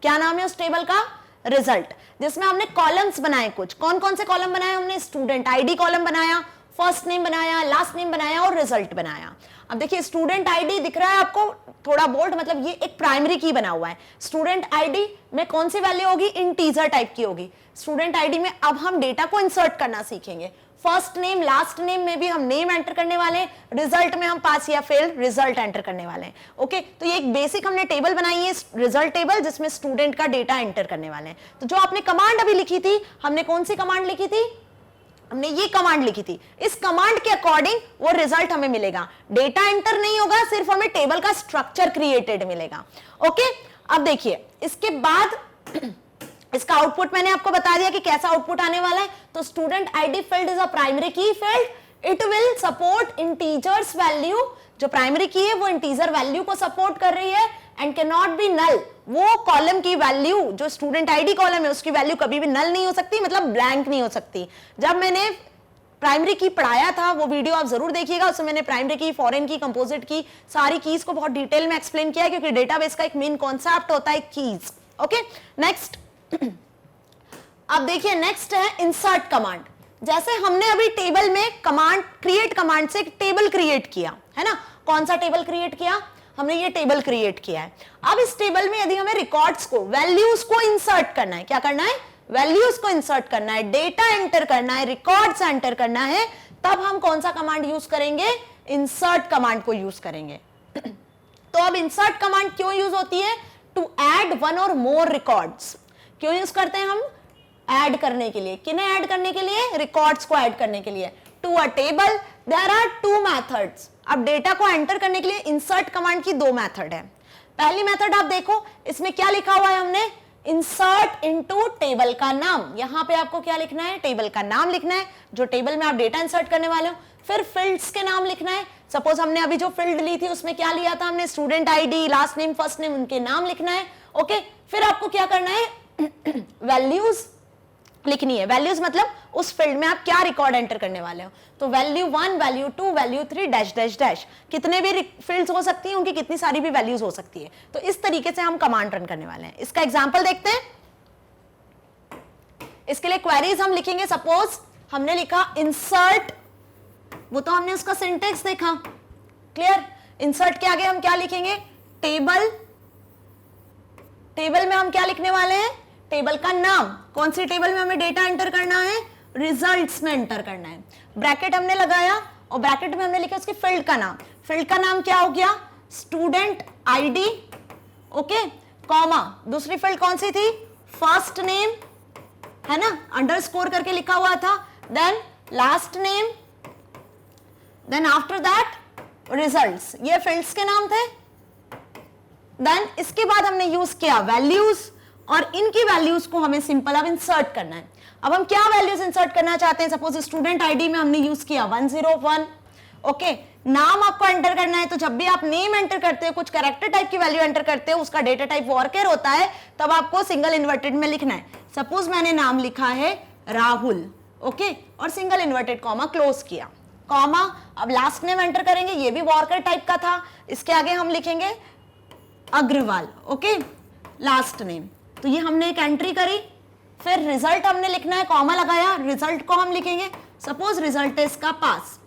क्या नाम है उस टेबल का, रिजल्ट, जिसमें हमने कॉलम्स बनाए। कुछ कौन कौन से कॉलम बनाए हमने, स्टूडेंट आईडी कॉलम बनाया, फर्स्ट नेम बनाया, लास्ट नेम बनाया और रिजल्ट बनाया। अब देखिए स्टूडेंट आईडी दिख रहा है आपको थोड़ा बोल्ड, मतलब ये एक प्राइमरी की बना हुआ है। स्टूडेंट आईडी में कौन सी वैल्यू होगी, इंटीजर टाइप की होगी। स्टूडेंट आईडी में अब हम डेटा को इंसर्ट करना सीखेंगे। फर्स्ट नेम लास्ट नेम में भी हम नेम एंटर करने वाले हैं, रिजल्ट में हम पास या फेल रिजल्ट एंटर करने वाले हैं, ओके। तो ये एक बेसिक हमने टेबल बनाई है, रिजल्ट टेबल, जिसमें स्टूडेंट का डेटा एंटर करने वाले हैं। तो जो आपने कमांड अभी लिखी थी, हमने कौन सी कमांड लिखी थी, हमने ये कमांड लिखी थी। इस कमांड के अकॉर्डिंग वो रिजल्ट हमें मिलेगा, डेटा एंटर नहीं होगा, सिर्फ हमें टेबल का स्ट्रक्चर क्रिएटेड मिलेगा, ओके। अब देखिए इसके बाद इसका आउटपुट मैंने आपको बता दिया कि कैसा आउटपुट आने वाला है। तो student ID field is a primary key field, it will support integers value. जो प्राइमरी की है वो इंटीजर वैल्यू को सपोर्ट कर रही है। And can not be null, वो कॉलम की वैल्यू जो स्टूडेंट आईडी कॉलम है उसकी वैल्यू कभी भी नल नहीं हो सकती, मतलब ब्लैंक नहीं हो सकती। जब मैंने प्राइमरी की पढ़ाया था वो वीडियो आप जरूर देखिएगा, उसमें मैंने प्राइमरी की, फॉरेन की, कंपोजिट की सारी कीज को बहुत डिटेल में एक्सप्लेन किया है, क्योंकि डेटाबेस का एक मेन कॉन्सेप्ट होता है कीज। ओके, नेक्स्ट अब देखिए, नेक्स्ट है इंसर्ट कमांड। जैसे हमने अभी टेबल में कमांड क्रिएट कमांड से एक टेबल क्रिएट किया है ना, कौन सा टेबल क्रिएट किया हमने, ये टेबल क्रिएट किया है। अब इस टेबल में यदि हमें रिकॉर्ड्स को, वैल्यूज को इंसर्ट करना है, क्या करना है, वैल्यूज को इंसर्ट करना है, डेटा एंटर करना है, रिकॉर्ड्स एंटर करना है, तब हम कौन सा कमांड यूज करेंगे, इंसर्ट कमांड को यूज करेंगे। तो अब इंसर्ट कमांड क्यों यूज होती है, to add one or more records. क्यों यूज करते हैं हम, ऐड करने के लिए। किन्हें ऐड करने के लिए, रिकॉर्ड्स को ऐड करने के लिए। To a table there are two methods. अब डेटा को एंटर करने के लिए इंसर्ट कमांड की दो मेथड है। पहली मेथड आप देखो, इसमें क्या लिखा हुआ है हमने, इंसर्ट इनटू टेबल का नाम। यहां पे आपको क्या लिखना है, टेबल का नाम लिखना है, जो टेबल में आप डेटा इंसर्ट करने वाले हो। फिर फील्ड्स के नाम लिखना है। सपोज हमने अभी जो फील्ड ली थी उसमें क्या लिया था हमने, student ID, last name, first name, उनके नाम लिखना है। ओके, फिर आपको क्या करना है, वैल्यूज लिखनी है। वैल्यूज मतलब उस फील्ड में आप क्या रिकॉर्ड एंटर करने वाले हो। तो value 1, value 2, value 3 dash dash dash, कितने भी फील्ड्स हो सकती हैं, उनकी कितनी सारी भी वैल्यूज हो सकती है। तो इस तरीके से हम कमांड रन करने वाले हैं। इसका एग्जांपल देखते हैं। इसके लिए क्वेरीज हम लिखेंगे। सपोज हमने लिखा इंसर्ट, वो तो हमने उसका सिंटेक्स देखा, क्लियर। इंसर्ट के आगे हम क्या लिखेंगे, टेबल। टेबल में हम क्या लिखने वाले हैं, टेबल का नाम। कौन सी टेबल में हमें डेटा एंटर करना है, रिजल्ट्स में एंटर करना है। ब्रैकेट हमने लगाया और ब्रैकेट में हमने लिखा उसके फील्ड का नाम। फील्ड का नाम क्या हो गया, स्टूडेंट आईडी, ओके, कॉमा, दूसरी फील्ड कौन सी थी, फर्स्ट नेम, है ना, अंडरस्कोर करके लिखा हुआ था, then last name, then after that results. ये फील्ड्स के नाम थे। देन इसके बाद हमने यूज किया वैल्यूज, और इनकी वैल्यूज को हमें सिंपल अब इंसर्ट करना है। अब हम क्या वैल्यूज इंसर्ट करना चाहते हैं, सपोज स्टूडेंट आईडी में हमने यूज किया 101। ओके, नाम आपको एंटर करना है, तो जब भी आप नेम एंटर करते हो, कुछ कैरेक्टर टाइप की वैल्यू एंटर करते हो, उसका डेटा टाइप वर्कर होता है, तब आपको सिंगल इन्वर्टेड में लिखना है। सपोज मैंने नाम लिखा है राहुल, ओके, और सिंगल इन्वर्टेड कॉमा क्लोज किया, कॉमा। अब लास्ट नेम एंटर करेंगे, ये भी वर्कर टाइप का था। इसके आगे हम लिखेंगे अग्रवाल, ओके, लास्ट नेम। तो ये हमने एक एंट्री करी। फिर रिजल्ट हमने लिखना है, कॉमा लगाया, रिजल्ट को हम लिखेंगे, सपोज रिजल्ट है इसका pass,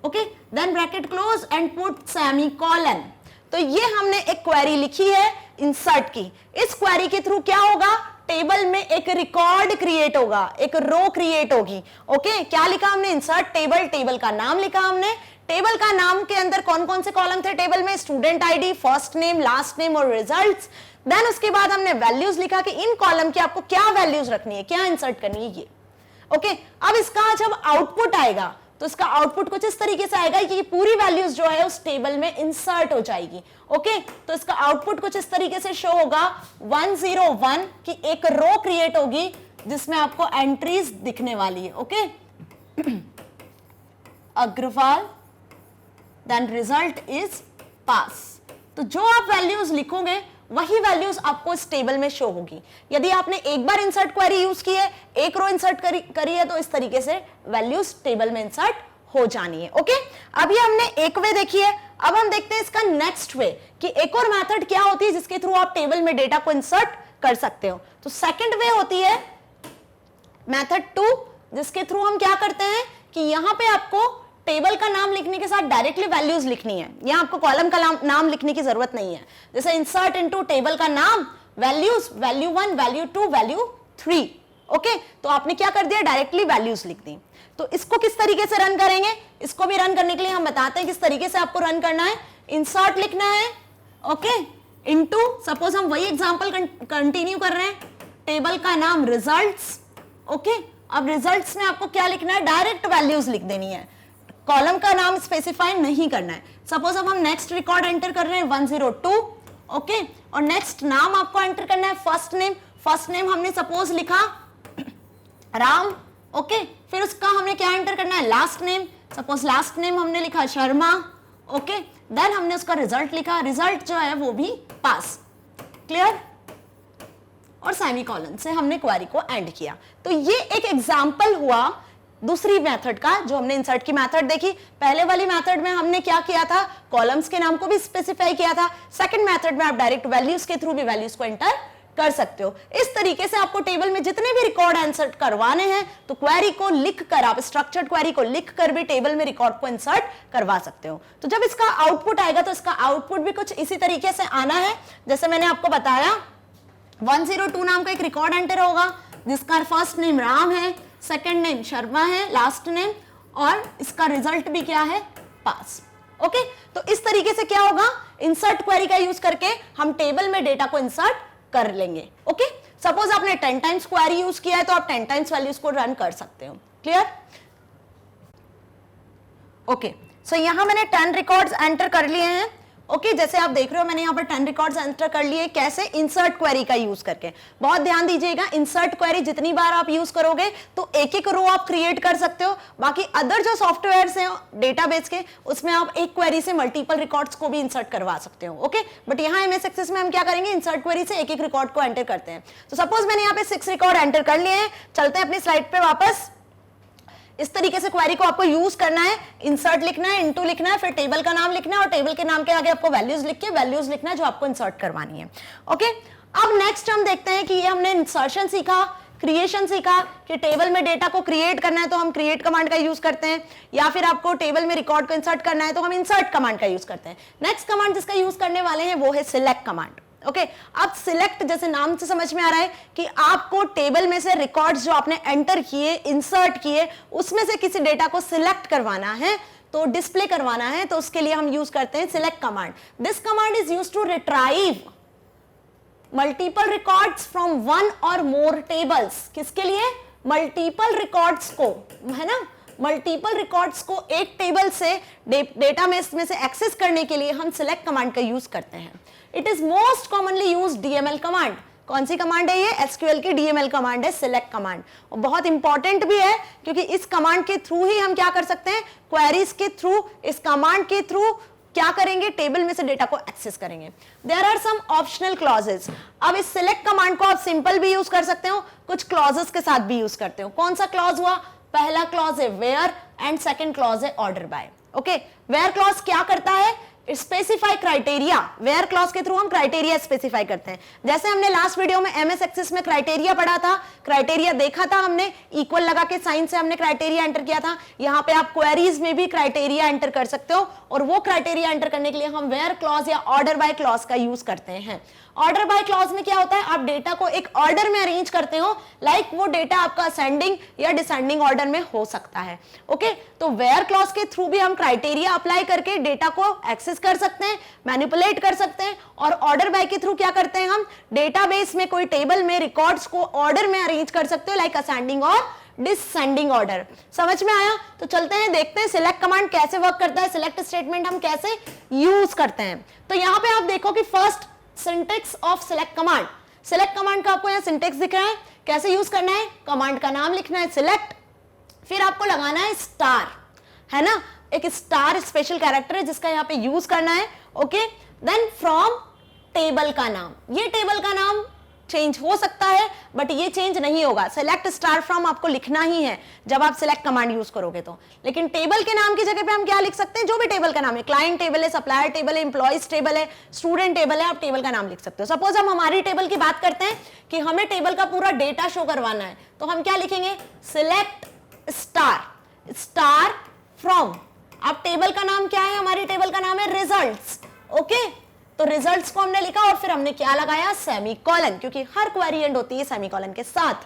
okay, then bracket close and put semicolon. तो ये हमने एक क्वेरी लिखी है इंसर्ट की। इस क्वेरी के थ्रू क्या होगा, टेबल में एक रिकॉर्ड क्रिएट होगा, एक रो क्रिएट होगी। ओके, क्या लिखा हमने, इंसर्ट टेबल, टेबल का नाम लिखा हमने। टेबल का नाम के अंदर कौन कौन से कॉलम थे टेबल में, student ID, first name, last name और रिजल्ट्स। देन उसके बाद हमने वैल्यूज लिखा कि इन कॉलम की आपको क्या वैल्यूज रखनी है, क्या इंसर्ट करनी है, ये। ओके, अब इसका जब आउटपुट आएगा तो इसका आउटपुट कुछ इस तरीके से आएगा कि पूरी वैल्यूज जो है उस टेबल में इंसर्ट हो जाएगी। ओके, तो इसका आउटपुट कुछ इस तरीके से शो होगा 101 की एक रो क्रिएट होगी जिसमें आपको एंट्रीज दिखने वाली है। Okay, Agarwal, then result is pass. तो जो आप वैल्यूज लिखोगे वही वैल्यूज आपको इस टेबल में शो होगी। यदि आपने एक बार इंसर्ट क्वेरी यूज की है, एक रो इंसर्ट करी है, तो इस तरीके से वैल्यूज टेबल में इंसर्ट हो जानी है। ओके, अभी हमने एक वे देखी है। अब हम देखते हैं इसका नेक्स्ट वे कि एक और मेथड क्या होती है जिसके थ्रू आप टेबल में डेटा को इंसर्ट कर सकते हो। तो सेकंड वे होती है मेथड 2, जिसके थ्रू हम क्या करते हैं कि यहां पे आपको टेबल का नाम लिखने के साथ डायरेक्टली वैल्यूज लिखनी है। यहां आपको कॉलम का नाम लिखने की जरूरत नहीं है। जैसे इंसर्ट इनटू टेबल का नाम, values, value 1, value 2, value 3। Okay, तो आपने क्या कर दिया, डायरेक्टली वैल्यूज लिख दी। तो इसको किस तरीके से रन करेंगे, इसको भी रन करने के लिए हम बताते हैं किस तरीके से आपको रन करना है। इंसर्ट लिखना है, ओके, इनटू, सपोज हम वही एग्जांपल कंटिन्यू कर रहे हैं, टेबल का नाम रिजल्ट्स। ओके, अब रिजल्ट्स में आपको क्या लिखना है, डायरेक्ट वैल्यूज लिख देनी है, कॉलम का नाम स्पेसिफाई नहीं करना है। सपोज अब हम नेक्स्ट रिकॉर्ड एंटर कर रहे हैं 102, ओके, और नेक्स्ट नाम आपको एंटर करना है फर्स्ट नेम। फर्स्ट नेम हमने सपोज लिखा राम, ओके, फिर उसका हमने क्या एंटर करना है, last name. Suppose last name हमने लिखा शर्मा, ओके, देन हमने उसका रिजल्ट लिखा, रिजल्ट जो है वो भी पास, क्लियर, और सेमीकोलन से हमने क्वेरी को एंड किया। तो ये एक एग्जांपल हुआ दूसरी मेथड का, जो हमने इंसर्ट की मेथड देखी। पहले वाली मेथड में हमने क्या किया था, कॉलम्स के नाम को भी स्पेसिफाई किया था। सेकंड मेथड में आप डायरेक्ट वैल्यूज के थ्रू भी वैल्यूज को एंटर कर सकते हो। इस तरीके से आपको टेबल में जितने भी रिकॉर्ड इंसर्ट करवाने हैं तो क्वेरी को लिख कर, आप स्ट्रक्चर्ड क्वेरी को लिख कर भी टेबल में रिकॉर्ड को इंसर्ट करवा सकते हो। तो जब इसका आउटपुट आएगा तो इसका आउटपुट भी कुछ इसी तरीके से आना है। जैसे मैंने आपको बताया 102 नाम का एक रिकॉर्ड एंटर होगा जिसका फर्स्ट नेम राम है, सेकंड नेम शर्मा है, लास्ट नेम, और इसका रिजल्ट भी क्या है, पास। ओके, तो इस तरीके से क्या होगा, इंसर्ट क्वेरी का यूज करके हम टेबल में डेटा को इंसर्ट कर लेंगे। ओके, सपोज आपने 10 टाइम्स क्वेरी यूज किया है तो आप 10 टाइम्स वैल्यूज को रन कर सकते हो। क्लियर? ओके, सो यहां मैंने 10 रिकॉर्ड्स एंटर कर लिए हैं। ओके, जैसे आप देख रहे हो मैंने यहाँ पर 10 रिकॉर्ड्स एंटर कर लिए। कैसे? इंसर्ट क्वेरी का यूज करके। बहुत ध्यान दीजिएगा, इंसर्ट क्वेरी जितनी बार आप यूज करोगे तो एक एक रो आप क्रिएट कर सकते हो। बाकी अदर जो सॉफ्टवेयर्स हैं डेटाबेस के, उसमें आप एक क्वेरी से मल्टीपल रिकॉर्ड्स को भी इंसर्ट करवा सकते हो। ओके, बट यहाँ एमएस एक्सेस में हम क्या करेंगे, इंसर्ट क्वेरी से एक एक रिकॉर्ड को एंटर करते हैं। तो सपोज मैंने यहाँ पे 6 रिकॉर्ड एंटर कर लिए हैं। चलते हैं अपनी स्लाइड पे वापस। इस तरीके से क्वेरी को आपको यूज करना है, इंसर्ट लिखना है, इनटू लिखना है, फिर टेबल का नाम लिखना है और टेबल के नाम के आगे आपको वैल्यूज लिख के वैल्यूज लिखना है जो आपको इंसर्ट करवानी है। ओके, अब नेक्स्ट हम देखते हैं कि ये हमने इंसर्शन सीखा, क्रिएशन सीखा कि टेबल में डेटा को क्रिएट करना है तो हम क्रिएट कमांड का यूज करते हैं, या फिर आपको टेबल में रिकॉर्ड को इंसर्ट करना है तो हम इंसर्ट कमांड का यूज करते हैं। नेक्स्ट कमांड जिसका यूज करने वाले हैं वो है सिलेक्ट कमांड। ओके, अब सिलेक्ट जैसे नाम से समझ में आ रहा है कि आपको टेबल में से रिकॉर्ड्स जो आपने एंटर किए, इंसर्ट किए, उसमें से किसी डेटा को सिलेक्ट करवाना है, तो डिस्प्ले करवाना है, तो उसके लिए हम यूज करते हैं select command. This command is used to retrieve multiple records from one or more tables. किसके लिए? मल्टीपल रिकॉर्ड्स को, है ना, मल्टीपल रिकॉर्ड्स को एक टेबल से डेटा में से एक्सेस करने के लिए हम सिलेक्ट कमांड का यूज करते हैं। It is most commonly use DML command. कौन सी कमांड है ये? एसक्यूएल की डीएमएल कमांड है, सिलेक्ट कमांड। और बहुत इंपॉर्टेंट भी है क्योंकि इस कमांड के थ्रू ही हम क्या कर सकते हैं, क्वेरीज के थ्रू, इस कमांड के थ्रू क्या करेंगे, टेबल में से डेटा को एक्सेस करेंगे। There are some optional clauses. अब इस सिलेक्ट कमांड को आप सिंपल भी यूज कर सकते हो, कुछ क्लॉजेस के साथ भी यूज करते हो। कौन सा क्लॉज हुआ? पहला क्लॉज है वेयर एंड सेकंड क्लॉज है order by. Okay, where clause क्या करता है? Specify criteria. वेयर क्लॉज के थ्रू हम क्राइटेरिया स्पेसिफाई करते हैं। जैसे हमने लास्ट वीडियो में एमएस एक्सेस में क्राइटेरिया पढ़ा था, क्राइटेरिया देखा था हमने, इक्वल लगा के साइन से हमने क्राइटेरिया एंटर किया था। यहां पे आप क्वेरीज में भी क्राइटेरिया एंटर कर सकते हो, और वो क्राइटेरिया एंटर करने के लिए हम वेयर क्लॉज या ऑर्डर बाय क्लॉज का यूज करते हैं। ऑर्डर बाय क्लॉज में क्या होता है, आप डेटा को एक ऑर्डर में अरेंज करते हो, लाइक वो डेटा आपका असेंडिंग या डिसेंडिंग ऑर्डर में हो सकता है। ओके, तो वेयर क्लॉज के थ्रू भी हम क्राइटेरिया अप्लाई करके डेटा को एक्सेस कर सकते हैं, मैनिपुलेट कर सकते हैं। और ऑर्डर बाय के थ्रू क्या करते हैं, हम डेटाबेस में कोई टेबल में रिकॉर्ड्स को ऑर्डर में अरेंज कर सकते हो, like ascending or descending order. समझ में आया? तो चलते हैं देखते हैं सिलेक्ट कमांड कैसे वर्क करता है, सिलेक्ट स्टेटमेंट हम कैसे यूज करते हैं। तो यहां पे आप देखो कि first syntax of select command, select command का आपको यहाँ सिंटेक्स दिख रहा है। कैसे यूज करना है, कमांड का नाम लिखना है सिलेक्ट, फिर आपको लगाना है स्टार, है ना, एक स्टार स्पेशल कैरेक्टर है जिसका यहाँ पे यूज करना है। ओके, देन फ्रॉम टेबल का नाम, ये टेबल का नाम चेंज हो सकता है बट ये चेंज नहीं होगा, सिलेक्ट स्टार फ्रॉम आपको लिखना ही है जब आप सिलेक्ट कमांड यूज करोगे तो। लेकिन टेबल के नाम की जगह पे हम क्या लिख सकते हैं, जो भी टेबल का नाम है, क्लाइंट टेबल है, सप्लायर टेबल है, एम्प्लॉइज टेबल है, स्टूडेंट टेबल है, आप टेबल का नाम लिख सकते हो। सपोज हम हमारी टेबल की बात करते हैं कि हमें टेबल का पूरा डेटा शो करवाना है, तो हम क्या लिखेंगे, सिलेक्ट स्टार, स्टार फ्रॉम। अब टेबल का नाम क्या है, हमारी टेबल का नाम है रिजल्ट्स। ओके, तो रिजल्ट्स को हमने लिखा और फिर हमने क्या लगाया, सेमीकोलन, क्योंकि हर क्वेरी एंड होती है सेमीकोलन के साथ।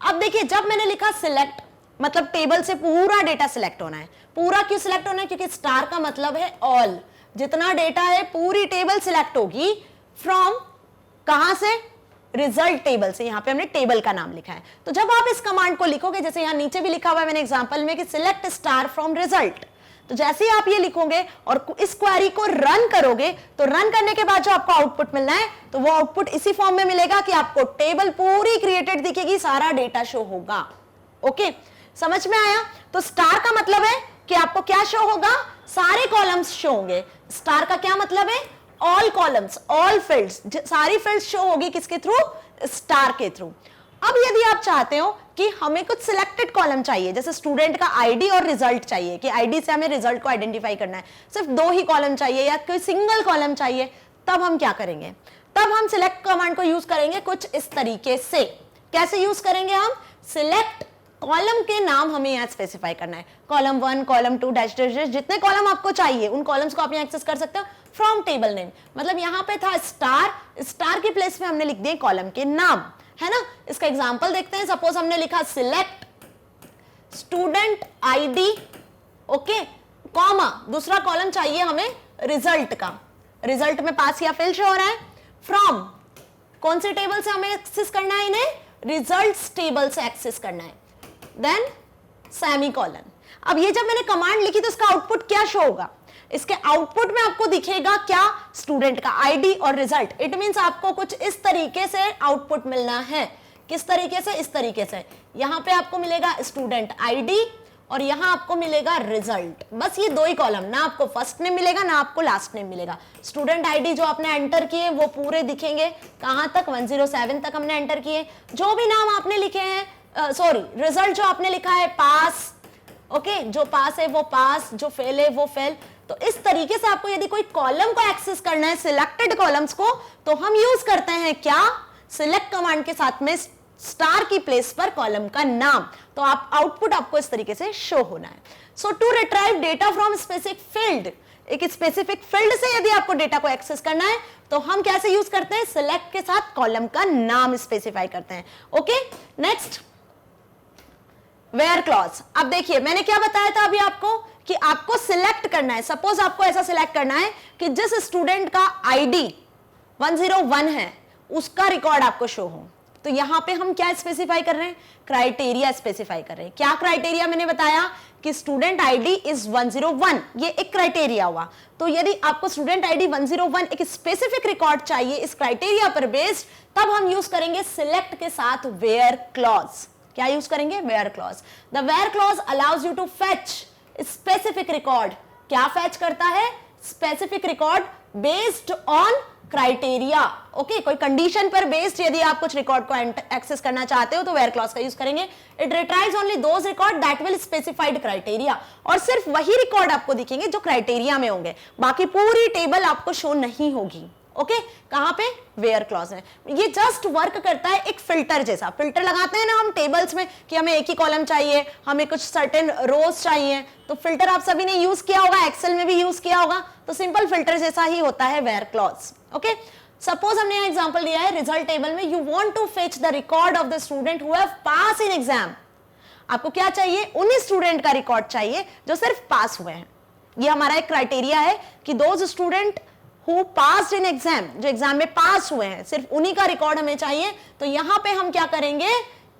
अब देखिए, जब मैंने लिखा सिलेक्ट, मतलब टेबल से पूरा डेटा सिलेक्ट होना है। पूरा क्यों सिलेक्ट होना है, क्योंकि स्टार का मतलब है ऑल, जितना डेटा है पूरी टेबल सिलेक्ट होगी। फ्रॉम कहां से, रिजल्ट टेबल से। यहां पे हमने टेबल का नाम लिखा है। तो जब आप इस कमांड को लिखोगे, जैसे यहां नीचे भी लिखा हुआ है मैंने एग्जांपल में कि सिलेक्ट स्टार फ्रॉम रिजल्ट, तो जैसे ही आप ये लिखोगे और इस क्वेरी को रन करोगे, तो रन करने के बाद जो आपको आउटपुट मिलना है, तो वो आउटपुट इसी फॉर्म में मिलेगा कि आपको टेबल पूरी क्रिएटेड दिखेगी, सारा डेटा शो होगा। ओके, समझ में आया? तो स्टार का मतलब है कि आपको क्या शो होगा, सारे कॉलम्स शो होंगे। स्टार का क्या मतलब है? ऑल कॉलम्स, ऑल फील्ड्स, सारी फील्ड्स शो होगी किसके थ्रू? स्टार के थ्रू। अब यदि आप चाहते हो कि हमें कुछ सिलेक्टेड कॉलम चाहिए, जैसे स्टूडेंट का आईडी और रिजल्ट चाहिए, कि आईडी से हमें रिजल्ट को आइडेंटिफाई करना है, सिर्फ 2 ही कॉलम चाहिए या कोई सिंगल कॉलम चाहिए, तब हम क्या करेंगे? तब हम सिलेक्ट कमांड को यूज करेंगे कुछ इस तरीके से। कैसे यूज करेंगे हम? सिलेक्ट कॉलम के नाम हमें यहाँ स्पेसिफाई करना है, column 1, column 2, dash dash dash, जितने कॉलम आपको चाहिए उन कॉलम्स को आप यहाँ एक्सेस कर सकते हो फ्रॉम टेबल नेम। मतलब यहाँ पे था स्टार, स्टार के प्लेस में हमने लिख दिए कॉलम के नाम, है ना। इसका एग्जांपल देखते हैं। सपोज हमने लिखा select student ID, okay, comma, दूसरा कॉलम चाहिए हमें रिजल्ट का, रिजल्ट में पास या फेल शो हो रहा है, फ्रॉम कौन से टेबल से हमें एक्सेस करना है? इन्हें रिजल्ट्स टेबल से एक्सेस करना है, देन सेमीकोलन। अब ये जब मैंने कमांड लिखी तो इसका आउटपुट क्या शो होगा? इसके आउटपुट में आपको दिखेगा क्या? स्टूडेंट का आईडी और रिजल्ट। इट मींस आपको कुछ इस तरीके से आउटपुट मिलना है। किस तरीके से? इस तरीके से। यहां पे आपको मिलेगा स्टूडेंट आईडी और यहां आपको मिलेगा रिजल्ट। बस ये 2 ही कॉलम, ना आपको फर्स्ट नेम मिलेगा ना आपको लास्ट नेम मिलेगा। स्टूडेंट आईडी जो आपने एंटर किए वो पूरे दिखेंगे, कहां तक? 107 तक हमने एंटर किए। जो भी नाम आपने लिखे हैं, सॉरी, रिजल्ट जो आपने लिखा है पास, ओके, जो पास है वो पास, जो फेल है वो फेल। तो इस तरीके से आपको यदि कोई कॉलम को एक्सेस करना है, सिलेक्टेड कॉलम्स को, तो हम यूज करते हैं क्या? सिलेक्ट कमांड के साथ में स्टार की प्लेस पर कॉलम का नाम। तो आप आउटपुट आपको इस तरीके से शो होना है। So to retrieve data from specific field, एक स्पेसिफिक फील्ड से यदि आपको डेटा को एक्सेस करना है तो हम कैसे यूज करते हैं? सिलेक्ट के साथ कॉलम का नाम स्पेसिफाई करते हैं। Okay, next where clause. अब देखिए मैंने क्या बताया था अभी आपको कि आपको सिलेक्ट करना है। सपोज आपको ऐसा सिलेक्ट करना है कि जिस स्टूडेंट का आईडी 101 है उसका रिकॉर्ड आपको शो हो। तो यहां पे हम क्या स्पेसिफाई कर रहे हैं? क्राइटेरिया स्पेसिफाई कर रहे हैं। क्या क्राइटेरिया? मैंने बताया कि स्टूडेंट आईडी इज 101, ये एक क्राइटेरिया हुआ। तो यदि आपको स्टूडेंट आईडी 101 एक स्पेसिफिक रिकॉर्ड चाहिए इस क्राइटेरिया पर बेस्ड, तब हम यूज करेंगे सिलेक्ट के साथ वेयर क्लॉज। क्या यूज करेंगे? Where clause. The where clause allows you to fetch specific record. क्या फेच करता है? Specific record based on criteria. Okay, कोई कंडीशन पर बेस्ड यदि आप कुछ रिकॉर्ड को एक्सेस करना चाहते हो तो वेयर क्लॉज का यूज करेंगे। It रिट्राइव्स only those record that will specified criteria, और सिर्फ वही रिकॉर्ड आपको दिखेंगे जो क्राइटेरिया में होंगे, बाकी पूरी टेबल आपको शो नहीं होगी। ओके, कहां पे? वेयर क्लॉज है। ये जस्ट वर्क करता है एक फिल्टर जैसा। फिल्टर लगाते हैं ना हम टेबल्स में कि हमें एक ही कॉलम चाहिए, हमें कुछ सर्टेन रोज चाहिए, तो फिल्टर आप सभी ने यूज किया होगा, एक्सेल में भी यूज किया होगा। तो सिंपल फिल्टर जैसा ही होता है वेयर क्लॉज। ओके, सपोज हमने यहां एग्जांपल दिया है रिजल्ट टेबल में, you want to fetch the record of the student who have pass in exam. आपको क्या चाहिए? उन्हीं स्टूडेंट का रिकॉर्ड चाहिए जो सिर्फ पास हुए हैं। ये हमारा एक क्राइटेरिया है कि those student who passed in exam, जो एग्जाम में पास हुए हैं, सिर्फ उन्हीं का रिकॉर्ड हमें चाहिए। तो यहां पे हम क्या करेंगे?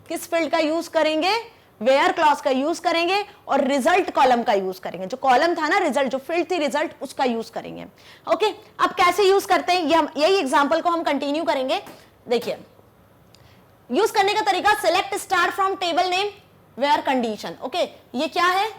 किस फील्ड का यूज करेंगे? वेयर क्लॉज का यूज करेंगे और रिजल्ट कॉलम का यूज करेंगे। जो कॉलम था ना रिजल्ट, जो फील्ड थी रिजल्ट, उसका यूज करेंगे। ओके, अब कैसे यूज करते हैं यही एग्जांपल को हम कंटिन्यू करेंगे। देखिए यूज करने का तरीका, select star from table name where condition. Okay, ये क्या है?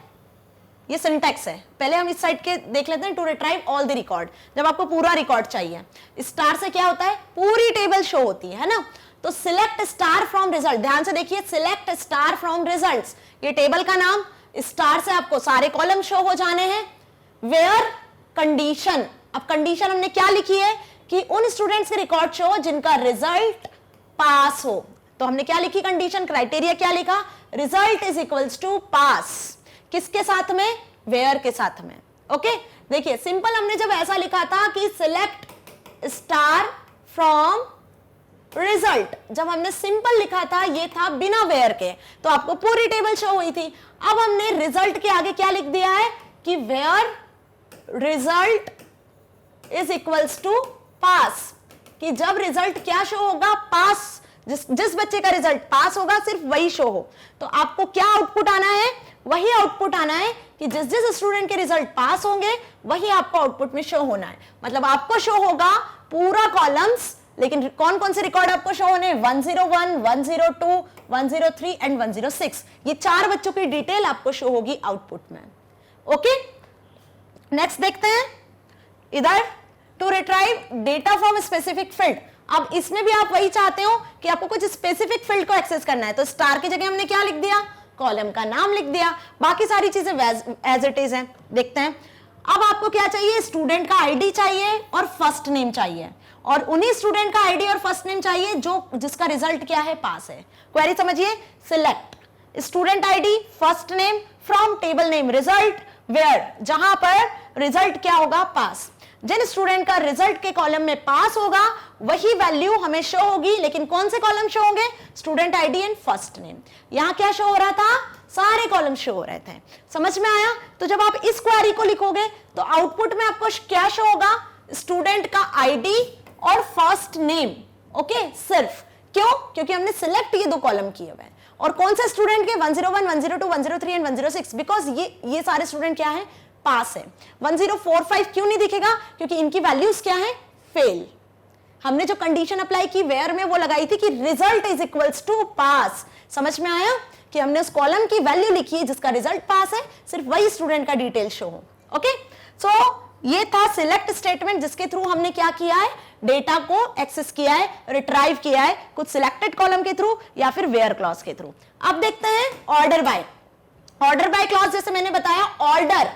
ये सिंटैक्स है। पहले हम इस साइड के देख लेते हैं। To retrieve all the record, जब आपको पूरा रिकॉर्ड चाहिए। स्टार से क्या होता है? पूरी टेबल शो होती है ना। तो सिलेक्ट स्टार फ्रॉम रिजल्ट, ध्यान से देखिए, सिलेक्ट स्टार फ्रॉम रिजल्ट्स, ये टेबल का नाम। स्टार से आपको सारे कॉलम शो हो जाने हैं। वेयर कंडीशन, अब कंडीशन हमने क्या लिखी है कि उन स्टूडेंट्स के रिकॉर्ड शो हो जिनका रिजल्ट पास हो। तो हमने क्या लिखी कंडीशन? क्राइटेरिया क्या लिखा? रिजल्ट इज इक्वल्स टू पास। किसके साथ में? वेयर के साथ में। ओके, देखिए सिंपल हमने जब ऐसा लिखा था कि सिलेक्ट स्टार फ्रॉम रिजल्ट, जब हमने सिंपल लिखा था ये था बिना वेयर के, तो आपको पूरी टेबल शो हुई थी। अब हमने रिजल्ट के आगे क्या लिख दिया है कि where result is equals to pass, कि जब रिजल्ट क्या शो होगा? पास। जिस बच्चे का रिजल्ट पास होगा सिर्फ वही शो हो। तो आपको क्या आउटपुट आना है? वही आउटपुट आना है कि जिस जिस स्टूडेंट के रिजल्ट पास होंगे वही आपको आउटपुट में शो होना है। मतलब आपको शो होगा पूरा कॉलम्स, लेकिन कौन कौन से रिकॉर्ड आपको शो होने? 101, 102, 103 एंड 106। ये 4 बच्चों की डिटेल आपको शो होगी आउटपुट में। ओके, नेक्स्ट देखते हैं इधर, to retrieve data from specific field. अब इसमें भी आप वही चाहते हो कि आपको कुछ स्पेसिफिक फील्ड को एक्सेस करना है, तो स्टार की जगह हमने क्या लिख दिया, कॉलम का नाम लिख दिया, बाकी सारी चीजें एज इट इज है। देखते हैं अब आपको क्या चाहिए, स्टूडेंट का आईडी चाहिए और फर्स्ट नेम चाहिए, और उन्हीं स्टूडेंट का आईडी और फर्स्ट नेम चाहिए जो जिसका रिजल्ट क्या है, पास है। क्वेरी समझिए, select student ID first name from table name result where, जहां पर रिजल्ट क्या होगा, पास। जिन स्टूडेंट का रिजल्ट के कॉलम में पास होगा वही वैल्यू हमें शो होगी, लेकिन कौन से कॉलम शो होंगे, student ID and first name. यहां क्या शो हो रहा था, सारे कॉलम शो हो रहे थे। समझ में आया? तो जब आप इस क्वेरी को लिखोगे तो आउटपुट में आपको क्या शो होगा, स्टूडेंट का आईडी और फर्स्ट नेम। ओके, सिर्फ क्यों, क्योंकि हमने सिलेक्ट ये दो कॉलम किए हुए हैं, और कौन से स्टूडेंट के, 101, 102, 103 एंड 106, बिकॉज ये सारे स्टूडेंट क्या है, पास है। 1045 क्यों नहीं दिखेगा, क्योंकि इनकी वैल्यूज क्या है, फेल। हमने जो कंडीशन अप्लाई की वेयर में वो लगाई थी कि रिजल्ट इज इक्वल्स टू पास। समझ में आया कि हमने उस कॉलम की वैल्यू लिखी है जिसका रिजल्ट पास है, सिर्फ वही स्टूडेंट का डिटेल शो हो। ओके, सो ये था सिलेक्ट स्टेटमेंट जिसके थ्रू हमने क्या किया है, डेटा को एक्सेस किया है, रिट्राइव किया है, कुछ सिलेक्टेड कॉलम के थ्रू या फिर वेयर क्लॉज के थ्रू। अब देखते हैं order by. Order by clause जैसे मैंने बताया, ऑर्डर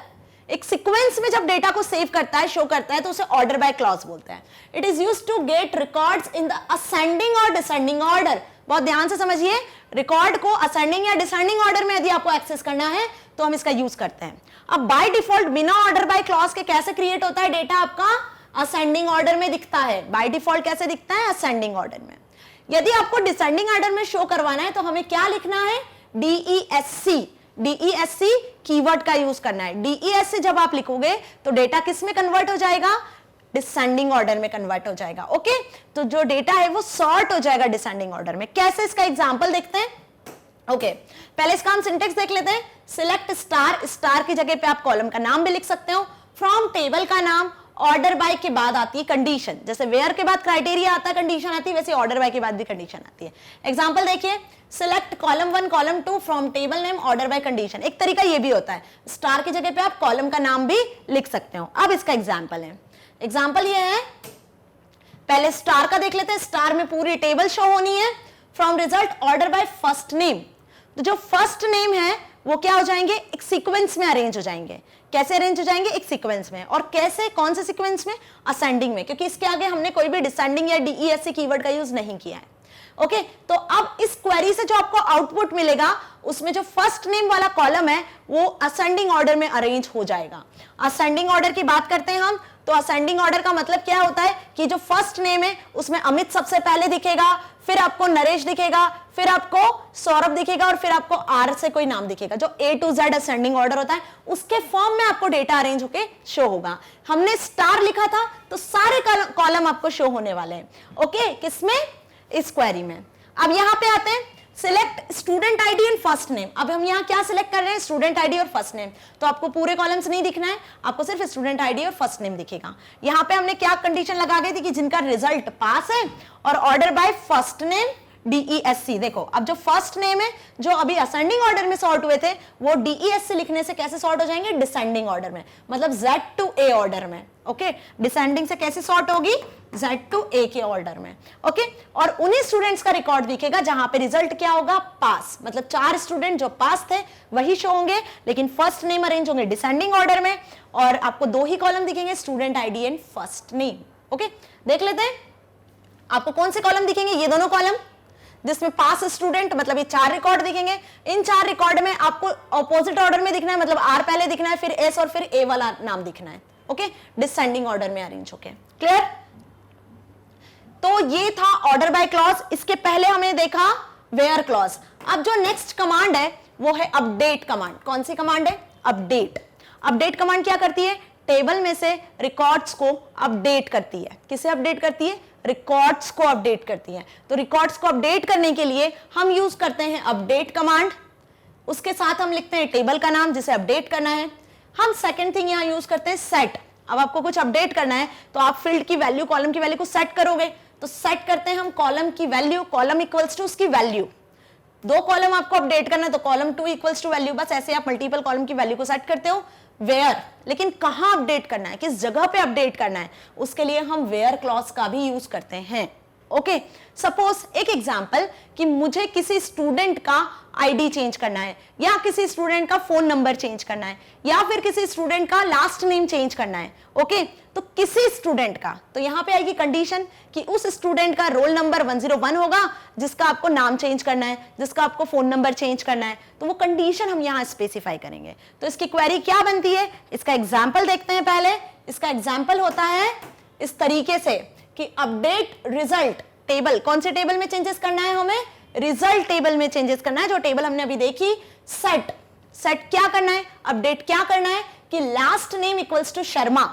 एक सीक्वेंस में जब डेटा को सेव करता है, शो करता है, तो उसे ऑर्डर बाय क्लॉज बोलते हैं। It is used to get records in the ascending or descending order. बहुत ध्यान से समझिए, रिकॉर्ड को असेंडिंग या डिसेंडिंग ऑर्डर में यदि आपको एक्सेस करना है तो हम इसका यूज करते हैं। अब बाय डिफॉल्ट बिना ऑर्डर बाय क्लॉज के कैसे क्रिएट होता है डेटा, आपका असेंडिंग ऑर्डर में दिखता है। बाय डिफॉल्ट कैसे दिखता है, असेंडिंग ऑर्डर में। यदि आपको डिसेंडिंग ऑर्डर में शो करवाना है तो हमें क्या लिखना है, DESC। DESC कीवर्ड का यूज करना है। DESC जब आप लिखोगे तो डेटा किस में कन्वर्ट हो जाएगा, डिसेंडिंग ऑर्डर में कन्वर्ट हो जाएगा। ओके, तो जो डेटा है वो सॉर्ट हो जाएगा डिसेंडिंग ऑर्डर में। कैसे, इसका एग्जांपल देखते हैं। ओके, पहले इसका हम सिंटेक्स देख लेते हैं। सिलेक्ट स्टार, स्टार की जगह पे आप कॉलम का नाम भी लिख सकते हो, फ्रॉम टेबल का नाम, ऑर्डर बाय के बाद आती है कंडीशन। जैसे वेयर के बाद क्राइटेरिया आता है, कंडीशन आती है, वैसे ऑर्डर बाय के बाद भी कंडीशन आती है। एग्जांपल देखिए, select column 1 column 2 from table name order by condition. एक तरीका ये भी होता है, स्टार की जगह पे आप कॉलम का नाम भी लिख सकते हो। अब इसका एग्जांपल है, एग्जांपल ये है, पहले स्टार का देख लेते हैं। स्टार में पूरी टेबल शो होनी है। From result order by first name, तो जो फर्स्ट नेम है वो क्या हो जाएंगे, एक सीक्वेंस में अरेंज हो जाएंगे। कैसे अरेंज हो जाएंगे, एक सीक्वेंस में। और कैसे, कौन से सीक्वेंस में, असेंडिंग में, क्योंकि इसके आगे हमने कोई भी डिसेंडिंग या DESC कीवर्ड का यूज नहीं किया है। ओके, तो अब इस क्वेरी से जो आपको आउटपुट मिलेगा उसमें जो फर्स्ट नेम वाला कॉलम है वो असेंडिंग ऑर्डर में अरेंज हो जाएगा। असेंडिंग ऑर्डर की बात करते हैं हम, तो असेंडिंग ऑर्डर का मतलब क्या होता है कि जो फर्स्ट नेम है उसमें अमित सबसे पहले दिखेगा, फिर आपको नरेश दिखेगा, फिर आपको सौरभ दिखेगा, और फिर आपको आर से कोई नाम दिखेगा। जो A to Z ascending order होता है उसके फॉर्म में आपको डेटा अरेंज होके शो होगा। हमने स्टार लिखा था तो सारे कॉलम आपको शो होने वाले हैं। ओके, किसमें, इस क्वेरी में। अब यहां पे आते हैं, select student ID and first name. अब हम यहां क्या सिलेक्ट कर रहे हैं, स्टूडेंट आईडी और फर्स्ट नेम। तो आपको पूरे कॉलम्स नहीं दिखना है, आपको सिर्फ स्टूडेंट आईडी और फर्स्ट नेम दिखेगा। यहां पे हमने क्या कंडीशन लगा गई थी कि जिनका रिजल्ट पास है, और order by first name DESC। देखो, अब जो फर्स्ट नेम है जो अभी असेंडिंग ऑर्डर में सॉर्ट हुए थे वो DESC लिखने से कैसे सॉर्ट हो जाएंगे, डिसेंडिंग ऑर्डर में, मतलब Z to A ऑर्डर में। ओके, डिसेंडिंग से कैसे सॉर्ट होगी, Z to A के ऑर्डर में। ओके, और उन्हीं स्टूडेंट्स का रिकॉर्ड दिखेगा जहां पे रिजल्ट क्या होगा, पास। मतलब 4 स्टूडेंट जो पास थे वही शो होंगे, लेकिन फर्स्ट नेम अरेंज होंगे डिसेंडिंग ऑर्डर में, और आपको 2 ही कॉलम दिखेंगे, student ID and first name. Okay, देख लेते हैं आपको कौन से कॉलम दिखेंगे, ये दोनों कॉलम जिसमें पास स्टूडेंट, मतलब ये 4 रिकॉर्ड दिखेंगे। इन 4 रिकॉर्ड में आपको ऑपोजिट ऑर्डर में दिखना है, मतलब R पहले दिखना है, फिर S और फिर A वाला नाम दिखना है। ओके, डिसेंडिंग ऑर्डर में अरेंज होके। क्लियर? तो ये था ऑर्डर बाय क्लॉज। इसके पहले हमने देखा वेयर क्लॉज। अब जो नेक्स्ट कमांड है वो है अपडेट कमांड। कौन सी कमांड है, अपडेट। अपडेट कमांड क्या करती है, टेबल में से रिकॉर्ड्स को अपडेट करती है। किसे अपडेट करती है, रिकॉर्ड्स को अपडेट करती है। तो रिकॉर्ड्स को अपडेट करने के लिए हम यूज करते हैं अपडेट कमांड। उसके साथ हम लिखते हैं टेबल का नाम जिसे अपडेट करना है। हम सेकंड थिंग यहां यूज करते हैं सेट। अब आपको कुछ अपडेट करना है तो आप फील्ड की वैल्यू, कॉलम की वैल्यू को सेट करोगे। तो सेट करते हैं हम कॉलम की वैल्यू, कॉलम इक्वल्स टू उसकी वैल्यू। दो कॉलम आपको अपडेट करना है तो कॉलम 2 इक्वल्स टू वैल्यू, बस ऐसे आप मल्टीपल कॉलम की वैल्यू को सेट करते हो। वेयर, लेकिन कहां अपडेट करना है, किस जगह पे अपडेट करना है, उसके लिए हम वेयर क्लॉज का भी यूज करते हैं। ओके, सपोज एक एग्जांपल कि मुझे किसी स्टूडेंट का आईडी चेंज करना है, या किसी स्टूडेंट का फोन नंबर चेंज करना है, या फिर किसी स्टूडेंट का लास्ट नेम चेंज करना है। ओके, तो किसी स्टूडेंट का, तो यहां पे आएगी कंडीशन कि उस स्टूडेंट का रोल नंबर 101 होगा जिसका आपको नाम चेंज करना है, जिसका आपको फोन नंबर चेंज करना है, तो वो कंडीशन हम यहां स्पेसिफाई करेंगे। तो इसकी क्वेरी क्या बनती है, इसका एग्जाम्पल देखते हैं। पहले इसका एग्जाम्पल होता है इस तरीके से कि अपडेट रिजल्ट टेबल, कौन से टेबल में चेंजेस करना है, हमें रिजल्ट टेबल में चेंजेस करना है। जो टेबल हमने अभी देखी, सेट क्या करना है, अपडेट क्या करना है कि last name equals to Sharma,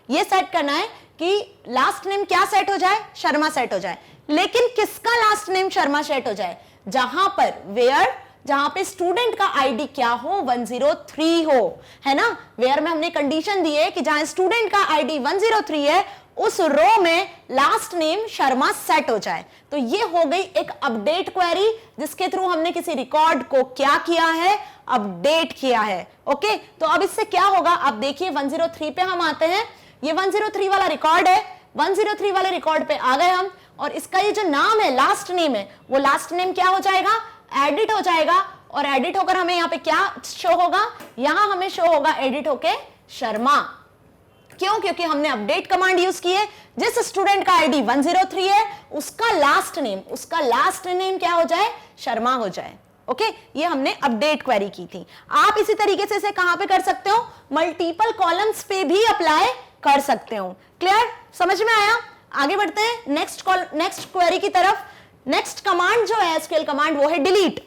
ये सेट करना है कि लास्ट नेम क्या सेट हो जाए, शर्मा सेट हो जाए। लेकिन किसका लास्ट नेम शर्मा सेट हो जाए, जहां पर वेयर, जहां पे स्टूडेंट का आईडी क्या हो, 103 हो, है ना। वेयर में हमने कंडीशन दी है कि जहां स्टूडेंट का आईडी 103 है उस रो में लास्ट नेम शर्मा सेट हो जाए। तो ये हो गई एक अपडेट क्वेरी जिसके थ्रू हमने किसी रिकॉर्ड को क्या किया है, अपडेट किया है। ओके, तो अब इससे क्या होगा, आप देखिए 103 पे हम आते हैं। ये 103 वाला रिकॉर्ड है, 103 वाले रिकॉर्ड पे आ गए हम, और इसका ये जो नाम है, लास्ट नेम है, वो लास्ट नेम क्या हो जाएगा, एडिट हो जाएगा। और एडिट होकर हमें यहाँ पे क्या शो होगा, यहां हमें शो होगा एडिट होके शर्मा। क्यों, क्योंकि हमने अपडेट कमांड यूज की है। जिस स्टूडेंट का आईडी 103 है उसका लास्ट नेम क्या हो जाए, शर्मा हो जाए। ओके, ये हमने अपडेट क्वेरी की थी। आप इसी तरीके से इसे कहां पे कर सकते हो, मल्टीपल कॉलम्स पे भी अप्लाई कर सकते हो। क्लियर, समझ में आया। आगे बढ़ते हैं नेक्स्ट क्वेरी की तरफ। नेक्स्ट कमांड जो है एसक्यूएल कमांड, वो है डिलीट।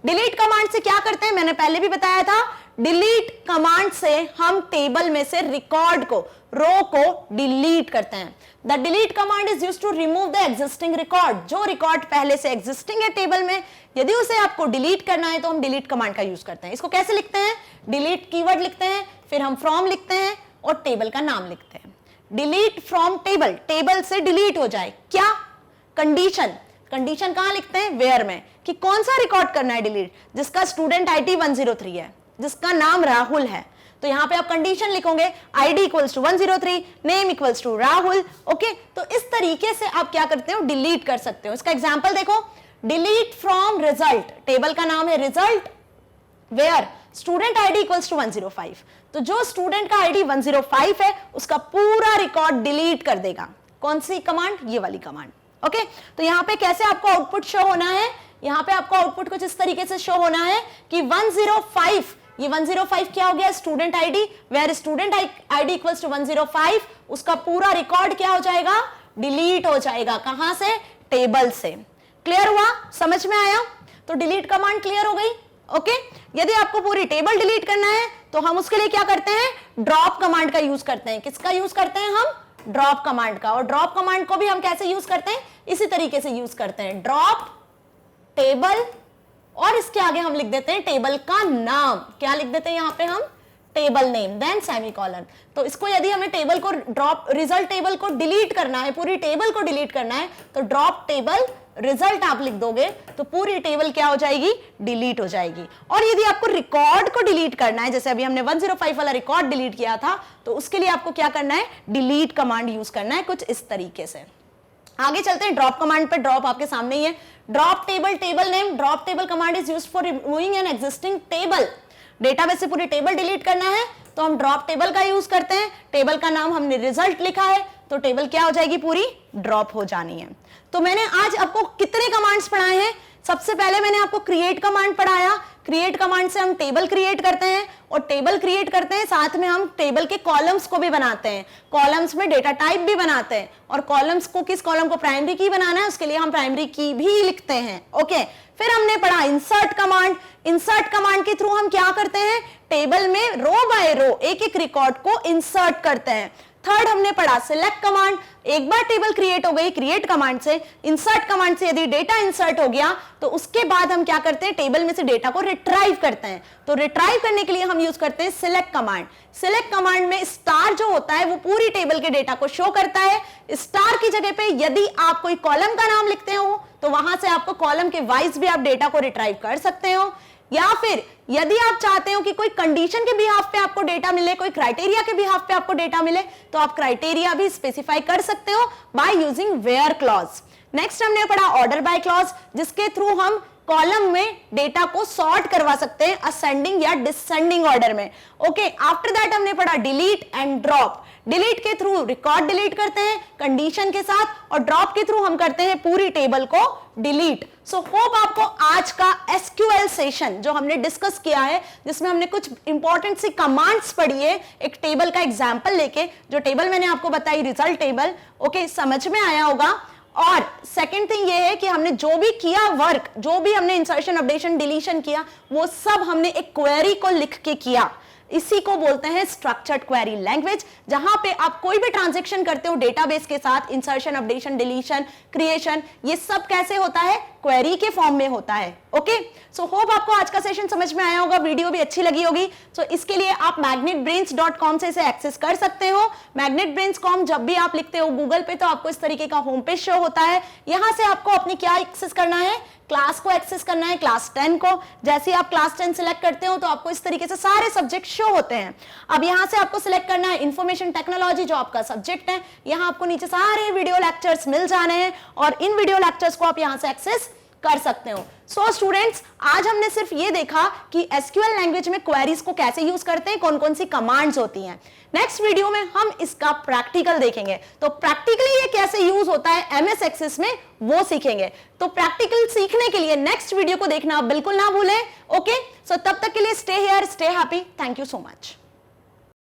डिलीट कमांड से क्या करते हैं, मैंने पहले भी बताया था। डिलीट कमांड से हम टेबल में से रिकॉर्ड को, रो को डिलीट करते हैं। The delete command is used to remove the existing record. जो रिकॉर्ड पहले से एग्जिस्टिंग है टेबल में, यदि उसे आपको डिलीट करना है तो हम डिलीट कमांड का यूज करते हैं। इसको कैसे लिखते हैं, डिलीट कीवर्ड लिखते हैं, फिर हम फ्रॉम लिखते हैं और टेबल का नाम लिखते हैं। डिलीट फ्रॉम टेबल, टेबल से डिलीट हो जाए, क्या, कंडीशन कहां लिखते हैं, वेयर में, कि कौन सा रिकॉर्ड करना है डिलीट, जिसका स्टूडेंट आईडी 103 है, जिसका नाम राहुल है। तो यहां पे आप कंडीशन लिखोगे, ID equals to 103, name equals to Rahul. Okay, तो इस तरीके से आप क्या करते हो, डिलीट कर सकते हो। इसका एग्जांपल देखो, डिलीट फ्रॉम रिजल्ट, टेबल का नाम है result, where student ID equals to 105। तो जो स्टूडेंट का आईडी 105 है उसका पूरा रिकॉर्ड डिलीट कर देगा। कौन सी कमांड, ये वाली कमांड। ओके, तो यहां पे कैसे आपको आउटपुट शो होना है, यहां पे आपको आउटपुट कुछ इस तरीके से शो होना है कि 105, ये 105 क्या हो गया, student ID, where student ID equals to 105, उसका पूरा रिकॉर्ड क्या हो जाएगा, डिलीट हो जाएगा। कहां से, टेबल से। क्लियर हुआ, समझ में आया। तो डिलीट कमांड क्लियर हो गई। ओके, यदि आपको पूरी टेबल डिलीट करना है तो हम उसके लिए क्या करते हैं, ड्रॉप कमांड का यूज करते हैं। किसका यूज करते हैं हम, ड्रॉप कमांड का। और ड्रॉप कमांड को भी हम कैसे यूज करते हैं, इसी तरीके से यूज करते हैं, ड्रॉप टेबल, और इसके आगे हम लिख देते हैं टेबल का नाम। क्या लिख देते हैं यहां पे हम, टेबल नेम, देन सेमीकोलन। तो इसको यदि हमें टेबल को, ड्रॉप रिजल्ट टेबल को डिलीट करना है, पूरी टेबल को डिलीट करना है, तो ड्रॉप टेबल रिजल्ट आप लिख दोगे तो पूरी टेबल क्या हो जाएगी, डिलीट हो जाएगी। और यदि आपको रिकॉर्ड को डिलीट करना है, जैसे अभी हमने 105 वाला रिकॉर्ड डिलीट किया था, तो उसके लिए आपको क्या करना है, डिलीट कमांड यूज करना है, कुछ इस तरीके से। आगे चलते हैं ड्रॉप कमांड पे। ड्रॉप आपके सामने ही है, drop table, table name. Drop table command is used for removing an existing table. Database से पूरी टेबल डिलीट करना है तो हम ड्रॉप टेबल का यूज करते हैं। टेबल का नाम हमने रिजल्ट लिखा है तो टेबल क्या हो जाएगी, पूरी ड्रॉप हो जानी है। तो मैंने आज आपको कितने कमांड्स पढ़ाए हैं, सबसे पहले मैंने आपको क्रिएट कमांड पढ़ाया। क्रिएट कमांड से हम टेबल क्रिएट करते हैं, और टेबल क्रिएट करते हैं साथ में हम टेबल के कॉलम्स को भी बनाते हैं, कॉलम्स में डेटा टाइप भी बनाते हैं, और कॉलम्स को, किस कॉलम को प्राइमरी की बनाना है उसके लिए हम प्राइमरी की भी लिखते हैं। ओके, फिर हमने पढ़ा इंसर्ट कमांड। इंसर्ट कमांड के थ्रू हम क्या करते हैं, टेबल में रो बाय रो एक एक रिकॉर्ड को इंसर्ट करते हैं। थर्ड हमने पढ़ा सिलेक्ट कमांड। एक बार टेबल क्रिएट हो गई क्रिएट कमांड से, इंसर्ट कमांड से यदि डेटा इंसर्ट हो गया तो उसके बाद हम क्या करते हैं, टेबल में से डेटा को रिट्राइव करते हैं। तो रिट्राइव करने के लिए हम यूज करते हैं सिलेक्ट कमांड। सिलेक्ट कमांड में स्टार जो होता है वो पूरी टेबल के डेटा को शो करता है। स्टार की जगह पे यदि आप कोई कॉलम का नाम लिखते हो तो वहां से आपको कॉलम के वाइज भी आप डेटा को रिट्राइव कर सकते हो, या फिर यदि आप चाहते हो कि कोई कंडीशन के बिहाफ पे आपको डेटा मिले, कोई क्राइटेरिया के बिहाफ पे आपको डेटा मिले, तो आप क्राइटेरिया भी स्पेसिफाई कर सकते हो by using var clause. Next हमने पढ़ा ऑर्डर बाय क्लॉज, जिसके थ्रू हम कॉलम में डेटा को सॉर्ट करवा सकते हैं असेंडिंग या डिसेंडिंग ऑर्डर में। ओके, आफ्टर दैट हमने पढ़ा डिलीट एंड ड्रॉप। डिलीट के थ्रू रिकॉर्ड डिलीट करते हैं कंडीशन के साथ, और ड्रॉप के थ्रू हम करते हैं पूरी टेबल को डिलीट। सो होप आपको आज का एसक्यूएल सेशन जो हमने डिस्कस किया है, जिसमें हमने कुछ इंपॉर्टेंट सी कमांड्स पढ़ी है एक टेबल का एग्जांपल लेके, जो टेबल मैंने आपको बताई रिजल्ट टेबल, ओके, समझ में आया होगा। और सेकंड थिंग ये है कि हमने जो भी किया वर्क, जो भी हमने इंसर्शन अपडेशन डिलीशन किया, वो सब हमने एक क्वेरी को लिख के किया। इसी को बोलते हैं स्ट्रक्चर्ड क्वेरी लैंग्वेज, जहां पे आप कोई भी ट्रांजैक्शन करते हो डेटाबेस के साथ, इंसर्शन अपडेशन डिलीशन क्रिएशन, ये सब कैसे होता है, क्वेरी के फॉर्म में होता है। ओके, सो होप आपको आज का सेशन समझ में आया होगा, वीडियो भी अच्छी लगी होगी। सो इसके लिए आप magnetbrains.com से इसे एक्सेस कर सकते हो। magnetbrains.com जब भी आप लिखते हो गूगल पे, तो आपको इस तरीके का होम पेज शो होता है। यहां से आपको अपनी क्या एक्सेस करना है, क्लास को एक्सेस करना है, क्लास 10 को। जैसे आप क्लास 10 सिलेक्ट करते हो तो आपको इस तरीके से सारे सब्जेक्ट शो होते हैं। अब यहां से आपको सिलेक्ट करना है इंफॉर्मेशन टेक्नोलॉजी, जो आपका सब्जेक्ट है। यहां आपको नीचे सारे वीडियो लेक्चर्स मिल जाने हैं, और इन वीडियो लेक्चर्स को आप यहां से एक्सेस कर सकते हो। सो स्टूडेंट्स, आज हमने सिर्फ ये देखा कि एसक्यूएल लैंग्वेज में क्वेरीज को कैसे यूज करते हैं, कौन कौन सी कमांड्स होती हैं। नेक्स्ट वीडियो में हम इसका प्रैक्टिकल देखेंगे, तो प्रैक्टिकली ये कैसे यूज होता है एमएस एक्सेस में, वो सीखेंगे। तो प्रैक्टिकल सीखने के लिए नेक्स्ट वीडियो को देखना बिल्कुल ना भूलें। ओके, सो तब तक के लिए stay here, stay happy, thank you so much.